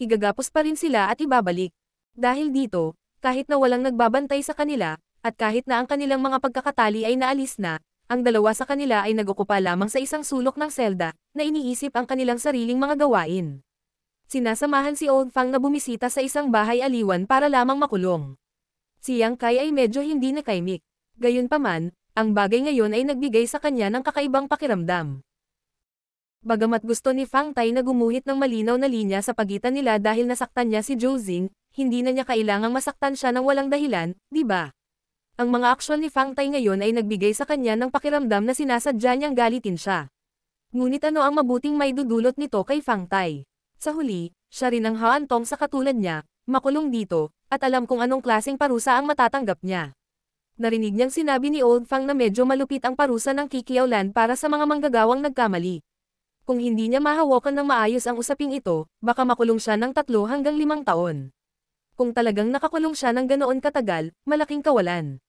Igagapos pa rin sila at ibabalik. Dahil dito, kahit na walang nagbabantay sa kanila, at kahit na ang kanilang mga pagkakatali ay naalis na, ang dalawa sa kanila ay nagukupa lamang sa isang sulok ng selda, na iniisip ang kanilang sariling mga gawain. Sinasamahan si Old Fang na bumisita sa isang bahay aliwan para lamang makulong. Si Yang Kai ay medyo hindi nakaimik. Gayunpaman, ang bagay ngayon ay nagbigay sa kanya ng kakaibang pakiramdam. Bagamat gusto ni Fang Tai na gumuhit ng malinaw na linya sa pagitan nila dahil nasaktan niya si Jozing, hindi na niya kailangang masaktan siya ng walang dahilan, di ba? Ang mga aksyon ni Fang Tai ngayon ay nagbigay sa kanya ng pakiramdam na sinasadya niyang galitin siya. Ngunit ano ang mabuting may dudulot nito kay Fang Tai? Sa huli, siya rin ang haantong sa katulad niya, makulong dito, at alam kung anong klaseng parusa ang matatanggap niya. Narinig niyang sinabi ni Old Fang na medyo malupit ang parusa ng Kikyo Land para sa mga manggagawang nagkamali. Kung hindi niya mahawakan ng maayos ang usaping ito, baka makulong siya ng 3 hanggang 5 taon. Kung talagang nakakulong siya ng ganoon katagal, malaking kawalan.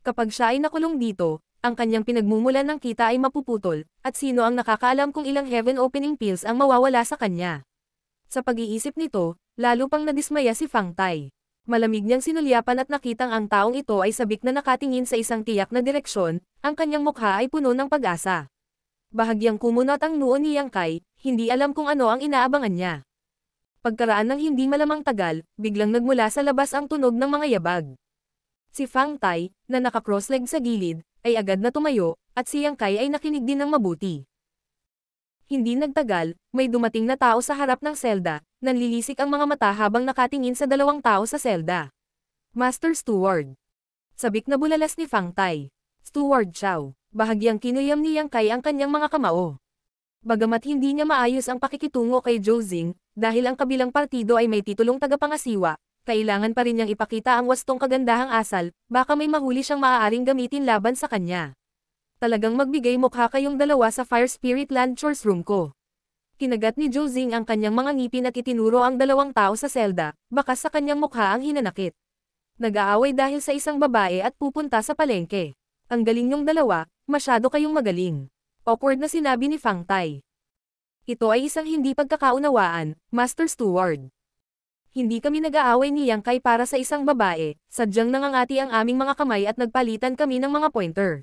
Kapag siya ay nakulong dito, ang kanyang pinagmumulan ng kita ay mapuputol, at sino ang nakakaalam kung ilang heaven opening pills ang mawawala sa kanya. Sa pag-iisip nito, lalo pang nadismaya si Fang Tai. Malamig niyang sinulyapan at nakitang ang taong ito ay sabik na nakatingin sa isang tiyak na direksyon, ang kanyang mukha ay puno ng pag-asa. Bahagyang kumunot ang noo ni Yang Kai, hindi alam kung ano ang inaabangan niya. Pagkaraan ng hindi malamang tagal, biglang nagmula sa labas ang tunog ng mga yabag. Si Fang Tai, na naka-cross-leg sa gilid, ay agad na tumayo, at si Yang Kai ay nakinig din ng mabuti. Hindi nagtagal, may dumating na tao sa harap ng selda, nanlilisik ang mga mata habang nakatingin sa 2 tao sa selda. Master Steward. Sabik na bulalas ni Fang Tai. Steward Chow. Bahagyang kinuyam ni Yang Kai ang kanyang mga kamao. Bagamat hindi niya maayos ang pakikitungo kay Jozing, dahil ang kabilang partido ay may titulong tagapangasiwa, kailangan pa rin niyang ipakita ang wastong kagandahang asal, baka may mahuli siyang maaaring gamitin laban sa kanya. Talagang magbigay mukha kayong dalawa sa Fire Spirit Land Chores room ko. Kinagat ni Jozing ang kanyang mga ngipin at itinuro ang dalawang tao sa selda, bakas sa kanyang mukha ang hinanakit. Nag-aaway dahil sa isang babae at pupunta sa palengke. Ang galing niyong dalawa, masyado kayong magaling. Awkward na sinabi ni Fang Tai. Ito ay isang hindi pagkakaunawaan, Master Steward. Hindi kami nag-aaway ni Yang Kai para sa isang babae, sadyang nangangati ang aming mga kamay at nagpalitan kami ng mga pointer.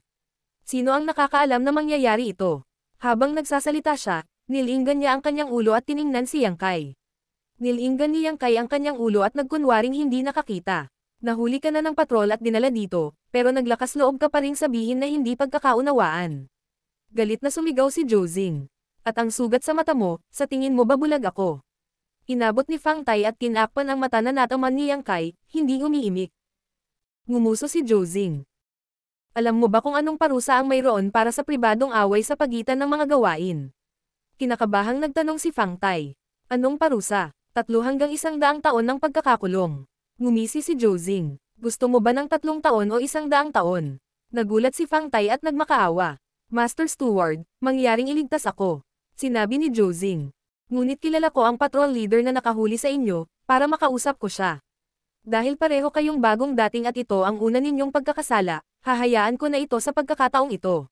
Sino ang nakakaalam na mangyayari ito? Habang nagsasalita siya, nilinggan niya ang kanyang ulo at tiningnan si Yang Kai. Nilinggan ni Yang Kai ang kanyang ulo at nagkunwaring hindi nakakita. Nahuli ka na ng patrol at dinala dito, pero naglakas loob ka pa ring sabihin na hindi pagkakaunawaan. Galit na sumigaw si Jozing. At ang sugat sa mata mo, sa tingin mo ba bulag ako? Inabot ni Fang Tai at tinakpan ang mata na nataman ni Yang Kai, hindi umiimik. Ngumuso si Jozing. Alam mo ba kung anong parusa ang mayroon para sa pribadong away sa pagitan ng mga gawain? Kinakabahang nagtanong si Fang Tai. Anong parusa? 3 hanggang 100 taon ng pagkakakulong. Ngumisi si Jozing. Gusto mo ba ng 3 taon o 100 taon? Nagulat si Fang Tai at nagmakaawa. Master Steward, mangyaring iligtas ako. Sinabi ni Jozing. Ngunit kilala ko ang patrol leader na nakahuli sa inyo, para makausap ko siya. Dahil pareho kayong bagong dating at ito ang una ninyong pagkakasala, hahayaan ko na ito sa pagkakataong ito.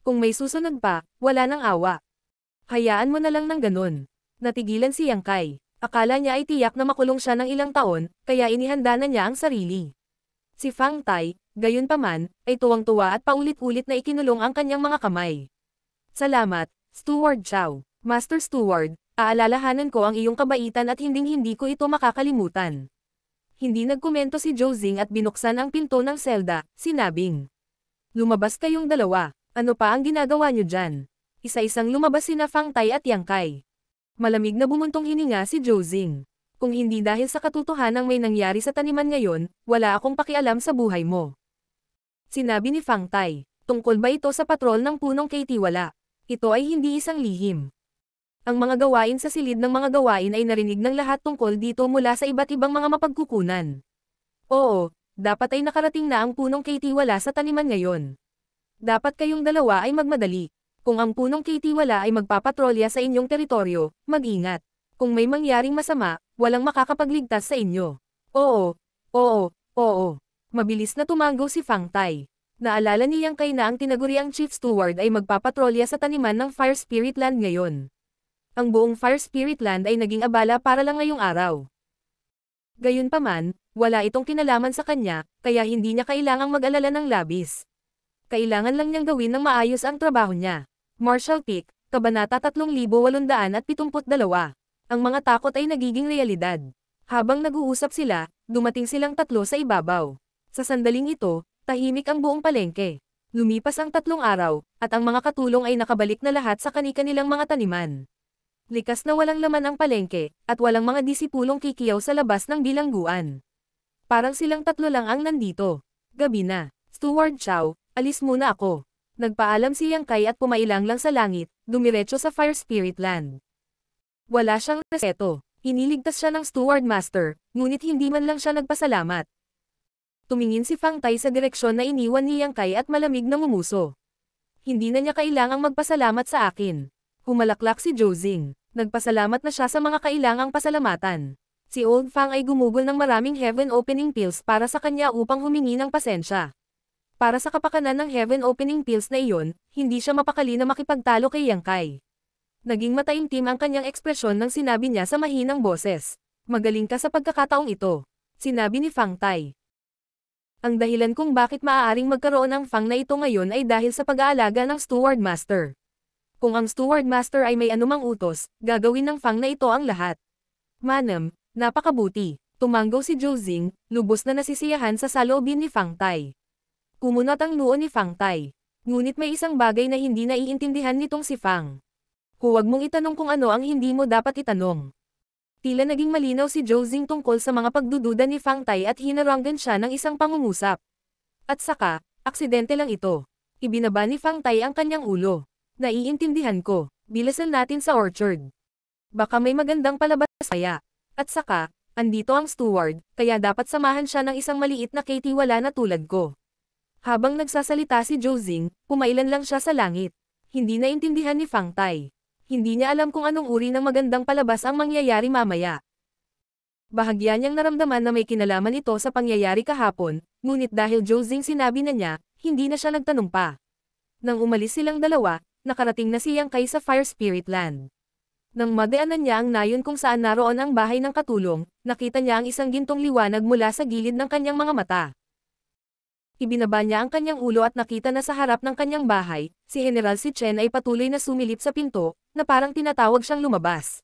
Kung may susunod pa, wala nang awa. Hayaan mo na lang ng ganun. Natigilan si Yang Kai. Akala niya ay tiyak na makulong siya ng ilang taon, kaya inihanda na niya ang sarili. Si Fang Tai, gayunpaman, ay tuwang-tuwa at paulit-ulit na ikinulong ang kanyang mga kamay. Salamat, Steward Chow. Master Steward, aalalahanan ko ang iyong kabaitan at hinding-hindi ko ito makakalimutan. Hindi nagkomento si Jozing at binuksan ang pinto ng selda, sinabing. Lumabas kayong dalawa, ano pa ang ginagawa niyo dyan? Isa-isang lumabas sina Fang Tai at Yang Kai. Malamig na bumuntong hininga si Jozing. Kung hindi dahil sa katotohanang may nangyari sa taniman ngayon, wala akong pakialam sa buhay mo. Sinabi ni Fang Tai, tungkol ba ito sa patrol ng punong KT? Wala. Ito ay hindi isang lihim. Ang mga gawain sa silid ng mga gawain ay narinig ng lahat tungkol dito mula sa iba't ibang mga mapagkukunan. Oo, dapat ay nakarating na ang punong KT wala sa taniman ngayon. Dapat kayong dalawa ay magmadali. Kung ang punong KT wala ay magpapatrolya sa inyong teritoryo, mag-ingat. Kung may mangyaring masama, walang makakapagligtas sa inyo. Oo, oo, oo. Mabilis na tumango si Fang Tai. Naalala ni Yang Kai na ang tinaguriang Chief Steward ay magpapatrolya sa taniman ng Fire Spirit Land ngayon. Ang buong Fire Spirit Land ay naging abala para lang ngayong araw. Gayunpaman, wala itong kinalaman sa kanya, kaya hindi niya kailangang mag-alala ng labis. Kailangan lang niyang gawin ng maayos ang trabaho niya. Marshall Peak, Kabanata 3872. Ang mga takot ay nagiging realidad. Habang nag-uusap sila, dumating silang 3 sa ibabaw. Sa sandaling ito, tahimik ang buong palengke. Lumipas ang 3 araw, at ang mga katulong ay nakabalik na lahat sa kani-kanilang mga taniman. Likas na walang laman ang palengke, at walang mga disipulong kikiyaw sa labas ng bilangguan. Parang silang 3 lang ang nandito. Gabi na. Steward Chow, alis muna ako. Nagpaalam si Yang Kai at pumailang lang sa langit, dumiretso sa Fire Spirit Land. Wala siyang respeto. Iniligtas siya ng Steward Master, ngunit hindi man lang siya nagpasalamat. Tumingin si Fang Tai sa direksyon na iniwan ni Yang Kai at malamig na ngumuso. Hindi na niya kailangang magpasalamat sa akin. Humalaklak si Jozing. Nagpasalamat na siya sa mga kailangang pasalamatan. Si Old Fang ay gumugol ng maraming heaven opening pills para sa kanya upang humingi ng pasensya. Para sa kapakanan ng heaven opening pills na iyon, hindi siya mapakali na makipagtalo kay Yang Kai. Naging mataimtim ang kanyang ekspresyon nang sinabi niya sa mahinang boses. Magaling ka sa pagkakataong ito. Sinabi ni Fang Tai. Ang dahilan kung bakit maaaring magkaroon ng Fang na ito ngayon ay dahil sa pag-aalaga ng Steward Master. Kung ang Steward Master ay may anumang utos, gagawin ng Fang na ito ang lahat. Manam, napakabuti. Tumanggo si Jozing, lubos na nasisiyahan sa saloobin ni Fang Tai. Kumunat ang noo ni Fang Tai. Ngunit may isang bagay na hindi naiintindihan nitong si Fang. Huwag mong itanong kung ano ang hindi mo dapat itanong. Tila naging malinaw si Jozing tungkol sa mga pagdududa ni Fang Tai at hinaranggan siya ng isang pangungusap. At saka, aksidente lang ito. Ibinaba ni Fang Tai ang kanyang ulo. Naiintindihan ko. Bilasan natin sa orchard. Baka may magandang palabas kaya. At saka, andito ang steward, kaya dapat samahan siya ng isang maliit na KT wala na tulad ko. Habang nagsasalita si Zhou, pumailan lang siya sa langit. Hindi naintindihan ni Fang Tai. Hindi niya alam kung anong uri ng magandang palabas ang mangyayari mamaya. Bahagya niyang naramdaman na may kinalaman ito sa pangyayari kahapon, ngunit dahil Zhou sinabi na niya, hindi na siya nagtanong pa. Nang umalis silang dalawa, nakarating na si Yang Kai sa Fire Spirit Land. Nang madaanan niya ang nayon kung saan naroon ang bahay ng katulong, nakita niya ang isang gintong liwanag mula sa gilid ng kanyang mga mata. Ibinaba niya ang kanyang ulo at nakita na sa harap ng kanyang bahay, si General Si Chen ay patuloy na sumilip sa pinto, na parang tinatawag siyang lumabas.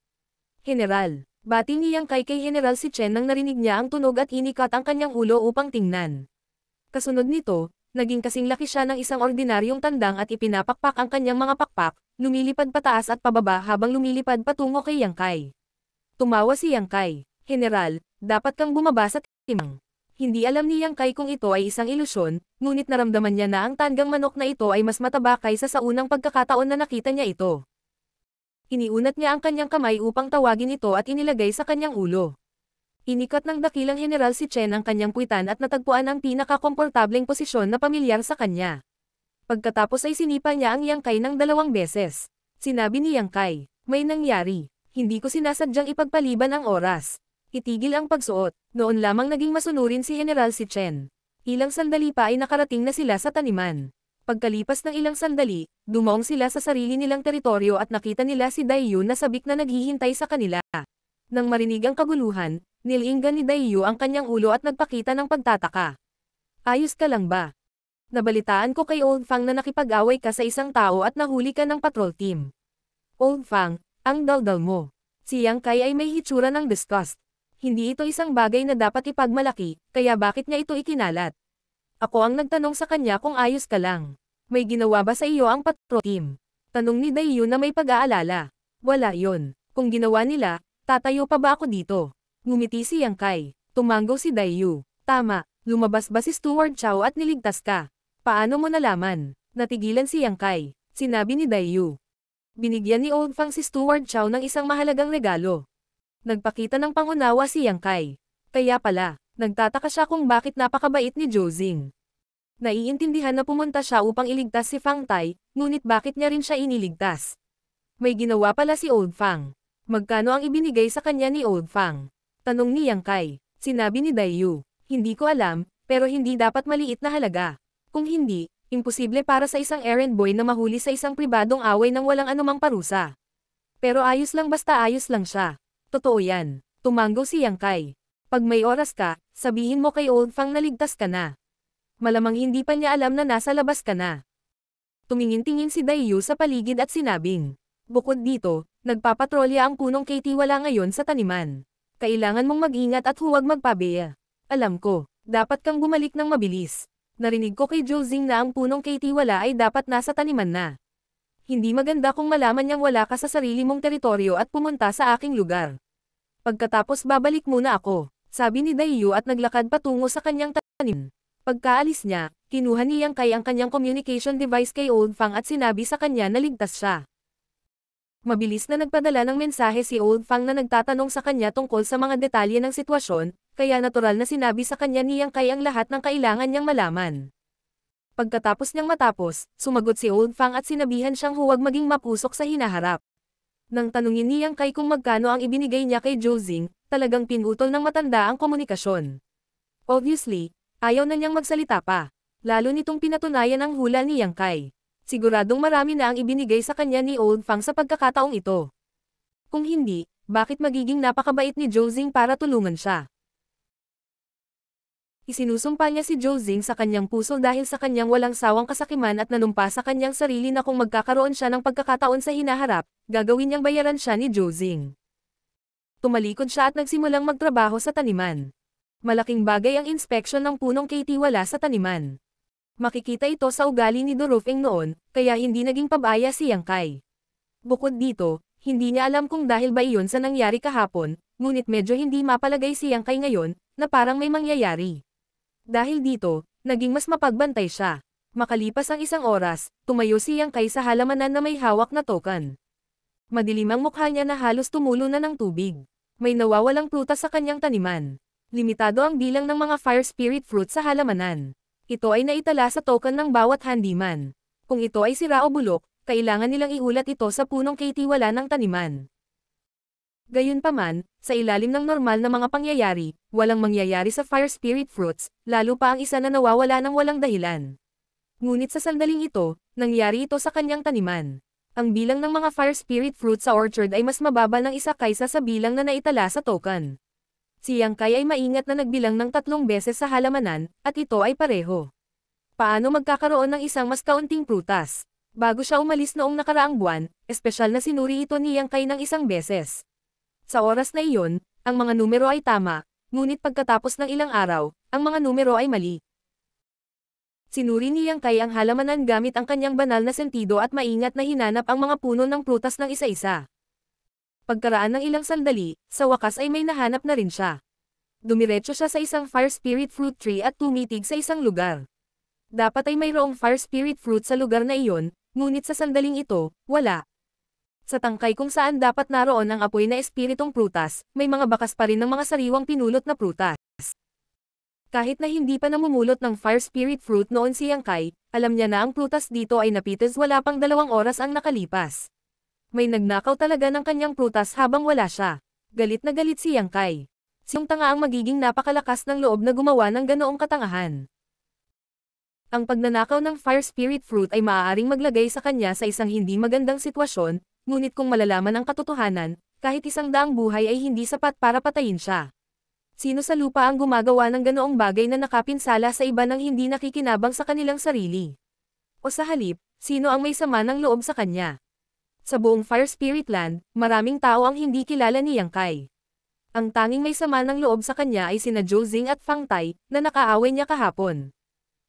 General, bati ni Yang Kai kay General Si Chen nang narinig niya ang tunog at inikat ang kanyang ulo upang tingnan. Kasunod nito, naging kasing laki siya ng isang ordinaryong tandang at ipinapakpak ang kanyang mga pakpak, lumilipad pataas at pababa habang lumilipad patungo kay Yang Kai. Tumawa si Yang Kai, General, dapat kang bumaba sa timang. Hindi alam ni Yang Kai kung ito ay isang ilusyon, ngunit naramdaman niya na ang tandang manok na ito ay mas mataba kaysa sa unang pagkakataon na nakita niya ito. Iniunat niya ang kanyang kamay upang tawagin ito at inilagay sa kanyang ulo. Inikat ng dakilang General Si Chen ang kanyang puwitan at natagpuan ang pinakakomportableng posisyon na pamilyar sa kanya. Pagkatapos ay sinipa niya ang Yang Kai ng 2 beses. Sinabi ni Yang Kai, may nangyari. Hindi ko sinasadyang ipagpaliban ang oras. Itigil ang pagsuot. Noon lamang naging masunurin si General Si Chen. Ilang sandali pa ay nakarating na sila sa taniman. Pagkalipas ng ilang sandali, dumaong sila sa sarili nilang teritoryo at nakita nila si Daiyu na sabik na naghihintay sa kanila. Nang marinig ang kaguluhan, nilinggan ni Daiyu ang kanyang ulo at nagpakita ng pagtataka. Ayos ka lang ba? Nabalitaan ko kay Old Fang na nakipag-away ka sa isang tao at nahuli ka ng patrol team. Old Fang, ang daldal mo. Si Yang Kai ay may hitsura ng disgust. Hindi ito isang bagay na dapat ipagmalaki, kaya bakit niya ito ikinalat? Ako ang nagtanong sa kanya kung ayos ka lang. May ginawa ba sa iyo ang patrol team? Tanong ni Daiyu na may pag-aalala. Wala yon. Kung ginawa nila, tatayo pa ba ako dito? Ngumiti si Yang Kai. Tumanggo si Daiyu. Tama, lumabas ba si Steward Chow at niligtas ka? Paano mo nalaman? Natigilan si Yang Kai. Sinabi ni Daiyu. Binigyan ni Old Fang si Steward Chow ng isang mahalagang regalo. Nagpakita ng pangunawa si Yang Kai. Kaya pala, nagtataka siya kung bakit napakabait ni Zhou. Naiintindihan na pumunta siya upang iligtas si Fang Tai, ngunit bakit niya rin siya iniligtas? May ginawa pala si Old Fang. Magkano ang ibinigay sa kanya ni Old Fang? Tanong ni Yang Kai. Sinabi ni Daiyu. Hindi ko alam, pero hindi dapat maliit na halaga. Kung hindi, imposible para sa isang errand boy na mahuli sa isang pribadong away nang walang anumang parusa. Pero ayos lang basta ayos lang siya. Totoo yan. Tumanggo si Yang Kai. Pag may oras ka, sabihin mo kay Old Fang na ligtas ka na. Malamang hindi pa niya alam na nasa labas ka na. Tumingin-tingin si Daiyu sa paligid at sinabing, bukod dito, nagpapatrolya ang punong Kaitiwala ngayon sa taniman. Kailangan mong mag-ingat at huwag magpabeya. Alam ko, dapat kang bumalik ng mabilis. Narinig ko kay Zhou na ang punong Kaitiwala ay dapat nasa taniman na. Hindi maganda kung malaman niyang wala ka sa sarili mong teritoryo at pumunta sa aking lugar. Pagkatapos babalik muna ako, sabi ni Daiyu at naglakad patungo sa kanyang tanim. Pagkaalis niya, kinuha ni Yang Kai ang kanyang communication device kay Old Fang at sinabi sa kanya na ligtas siya. Mabilis na nagpadala ng mensahe si Old Fang na nagtatanong sa kanya tungkol sa mga detalye ng sitwasyon, kaya natural na sinabi sa kanya ni Yang Kai ang lahat ng kailangan niyang malaman. Pagkatapos niyang matapos, sumagot si Old Fang at sinabihan siyang huwag maging mapusok sa hinaharap. Nang tanungin ni Yang Kai kung magkano ang ibinigay niya kay Zhou, talagang pinutol ng matanda ang komunikasyon. Obviously, ayaw na niyang magsalita pa. Lalo nitong pinatunayan ang hula ni Yang Kai. Siguradong marami na ang ibinigay sa kanya ni Old Fang sa pagkakataong ito. Kung hindi, bakit magiging napakabait ni Zhou para tulungan siya? Isinusumpa niya si Zhou sa kanyang puso dahil sa kanyang walang sawang kasakiman at nanumpa sa kanyang sarili na kung magkakaroon siya ng pagkakataon sa hinaharap, gagawin niyang bayaran siya ni Zhou. Tumalikod siya at nagsimulang magtrabaho sa taniman. Malaking bagay ang inspeksyon ng punong Kaitiwala sa taniman. Makikita ito sa ugali ni Dorofeng noon, kaya hindi naging pabaya si Yang Kai. Bukod dito, hindi niya alam kung dahil ba iyon sa nangyari kahapon, ngunit medyo hindi mapalagay si Yang Kai ngayon, na parang may mangyayari. Dahil dito, naging mas mapagbantay siya. Makalipas ang isang oras, tumayo si Yang Kai sa halamanan na may hawak na token. Madilim ang mukha niya na halos tumulo na ng tubig. May nawawalang prutas sa kanyang taniman. Limitado ang bilang ng mga fire spirit fruit sa halamanan. Ito ay naitala sa token ng bawat handyman. Kung ito ay sira o bulok, kailangan nilang iulat ito sa punong kaitiwala ng taniman. Gayunpaman, sa ilalim ng normal na mga pangyayari, walang mangyayari sa Fire Spirit Fruits, lalo pa ang isa na nawawala ng walang dahilan. Ngunit sa sandaling ito, nangyari ito sa kanyang taniman. Ang bilang ng mga Fire Spirit Fruits sa orchard ay mas mababa ng isa kaysa sa bilang na naitala sa token. Si Yang Kai ay maingat na nagbilang ng 3 beses sa halamanan, at ito ay pareho. Paano magkakaroon ng isang mas kaunting prutas? Bago siya umalis noong nakaraang buwan, espesyal na sinuri ito ni Yang Kai ng 1 beses. Sa oras na iyon, ang mga numero ay tama, ngunit pagkatapos ng ilang araw, ang mga numero ay mali. Sinuri ni Yang Kai ang halamanan gamit ang kanyang banal na sentido at maingat na hinanap ang mga puno ng prutas ng isa-isa. Pagkaraan ng ilang sandali, sa wakas ay may nahanap na rin siya. Dumiretso siya sa isang Fire Spirit Fruit Tree at tumitig sa isang lugar. Dapat ay mayroong Fire Spirit Fruit sa lugar na iyon, ngunit sa sandaling ito, wala. Sa tangkay kung saan dapat naroon ang apoy na espiritong prutas, may mga bakas pa rin ng mga sariwang pinulot na prutas. Kahit na hindi pa namumulot ng Fire Spirit Fruit noon si Yang Kai, alam niya na ang prutas dito ay napitas wala pang 2 oras ang nakalipas. May nagnakaw talaga ng kanyang prutas habang wala siya. Galit na galit si Yang Kai. Siyang tanga ang magiging napakalakas ng loob na gumawa ng ganoong katangahan. Ang pagnanakaw ng Fire Spirit Fruit ay maaaring maglagay sa kanya sa isang hindi magandang sitwasyon, ngunit kung malalaman ang katotohanan, kahit 100 buhay ay hindi sapat para patayin siya. Sino sa lupa ang gumagawa ng ganoong bagay na nakapinsala sa iba nang hindi nakikinabang sa kanilang sarili? O sa halip, sino ang may sama ng loob sa kanya? Sa buong Fire Spirit Land, maraming tao ang hindi kilala ni Yang Kai. Ang tanging may sama ng loob sa kanya ay sina Zhou Xing at Fang Tai, na nakaaway niya kahapon.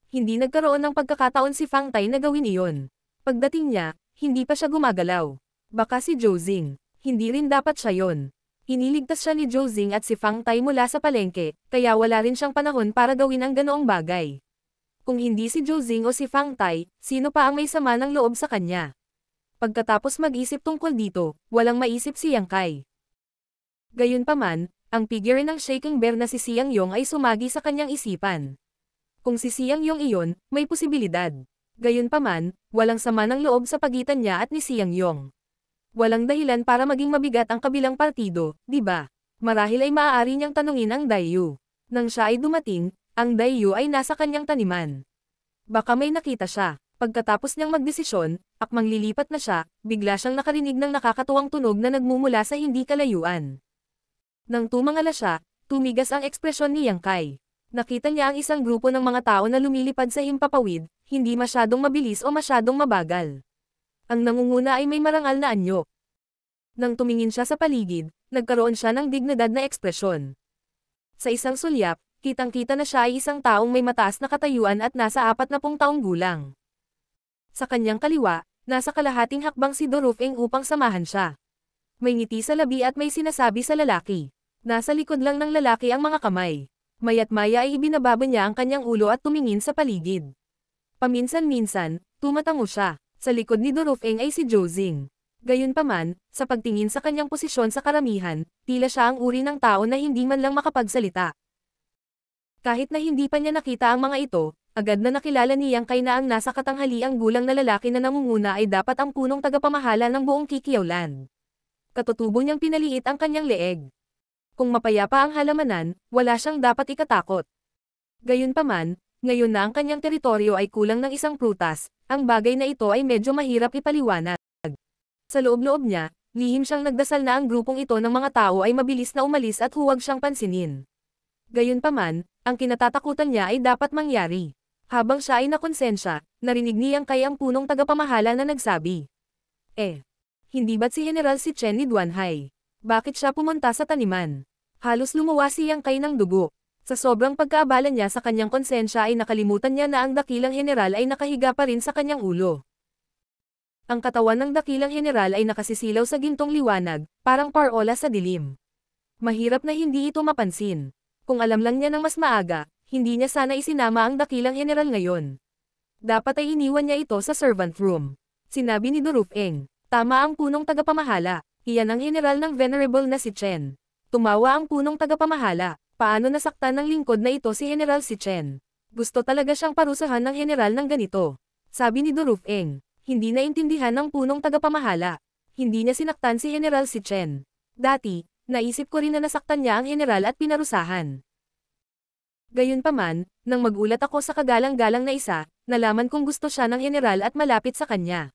Hindi nagkaroon ng pagkakataon si Fang Tai na gawin iyon. Pagdating niya, hindi pa siya gumagalaw. Baka si Zhou Xing. Hindi rin dapat siya yon. Iniligtas siya ni Zhou Xing at si Fang Tai mula sa palengke, kaya wala rin siyang panahon para gawin ang ganoong bagay. Kung hindi si Zhou Xing o si Fang Tai, sino pa ang may sama ng loob sa kanya? Pagkatapos mag-isip tungkol dito, walang maisip si Yang Kai. Gayunpaman, ang figure ng Shaking Bear na si Xiang Yong ay sumagi sa kanyang isipan. Kung si Xiang Yong iyon, may posibilidad. Gayunpaman, walang sama ng loob sa pagitan niya at ni Xiang Yong. Walang dahilan para maging mabigat ang kabilang partido, di ba? Marahil ay maaari niyang tanungin ang Daiyu. Nang siya ay dumating, ang Daiyu ay nasa kanyang taniman. Baka may nakita siya. Pagkatapos niyang magdesisyon, akmang lilipat na siya, bigla siyang nakarinig ng nakakatuwang tunog na nagmumula sa hindi kalayuan. Nang tumangala siya, tumigas ang ekspresyon ni Yang Kai. Nakita niya ang isang grupo ng mga tao na lumilipad sa himpapawid, hindi masyadong mabilis o masyadong mabagal. Ang nangunguna ay may marangal na anyo. Nang tumingin siya sa paligid, nagkaroon siya ng dignidad na ekspresyon. Sa isang sulyap, kitang-kita na siya ay isang taong may mataas na katayuan at nasa 40 taong gulang. Sa kanyang kaliwa, nasa kalahating hakbang si Dorufeng upang samahan siya. May ngiti sa labi at may sinasabi sa lalaki. Nasa likod lang ng lalaki ang mga kamay. Maya't-maya ay ibinababa niya ang kanyang ulo at tumingin sa paligid. Paminsan-minsan, tumatango siya. Sa likod ni Dorufeng ay si Zhou Xing. Gayunpaman, sa pagtingin sa kanyang posisyon sa karamihan, tila siya ang uri ng tao na hindi man lang makapagsalita. Kahit na hindi pa niya nakita ang mga ito, agad na nakilala ni Yang Kai na ang nasa katanghaliang gulang na lalaki na nangunguna ay dapat ang punong tagapamahala ng buong Kikiaw Land. Katutubo niyang pinaliit ang kanyang leeg. Kung mapayapa ang halamanan, wala siyang dapat ikatakot. Gayunpaman, ngayon na ang kanyang teritoryo ay kulang ng 1 prutas, ang bagay na ito ay medyo mahirap ipaliwanag. Sa loob-loob niya, lihim siyang nagdasal na ang grupong ito ng mga tao ay mabilis na umalis at huwag siyang pansinin. Gayunpaman, ang kinatatakutan niya ay dapat mangyari. Habang siya ay nakonsensya, narinig ni Yang Kai ang punong tagapamahala na nagsabi. Hindi ba't si General si Chen ni Duanhai? Bakit siya pumunta sa taniman? Halos lumuwa si Yang Kai ng dugo. Sa sobrang pagkaabala niya sa kanyang konsensya ay nakalimutan niya na ang dakilang general ay nakahiga pa rin sa kanyang ulo. Ang katawan ng dakilang general ay nakasisilaw sa gintong liwanag, parang parola sa dilim. Mahirap na hindi ito mapansin. Kung alam lang niya ng mas maaga, hindi niya sana isinama ang dakilang general ngayon. Dapat ay iniwan niya ito sa servant room. Sinabi ni Dorufeng, tama ang punong tagapamahala, iyan ang general ng venerable na si Chen. Tumawa ang punong tagapamahala. Paano nasaktan ng lingkod na ito si General si Chen? Gusto talaga siyang parusahan ng general ng ganito. Sabi ni Durufeng. Hindi naintindihan ng punong tagapamahala. Hindi niya sinaktan si General si Chen. Dati, naisip ko rin na nasaktan niya ang general at pinarusahan. Gayunpaman, nang magulat ako sa kagalang-galang na isa, nalaman kong gusto siya ng general at malapit sa kanya.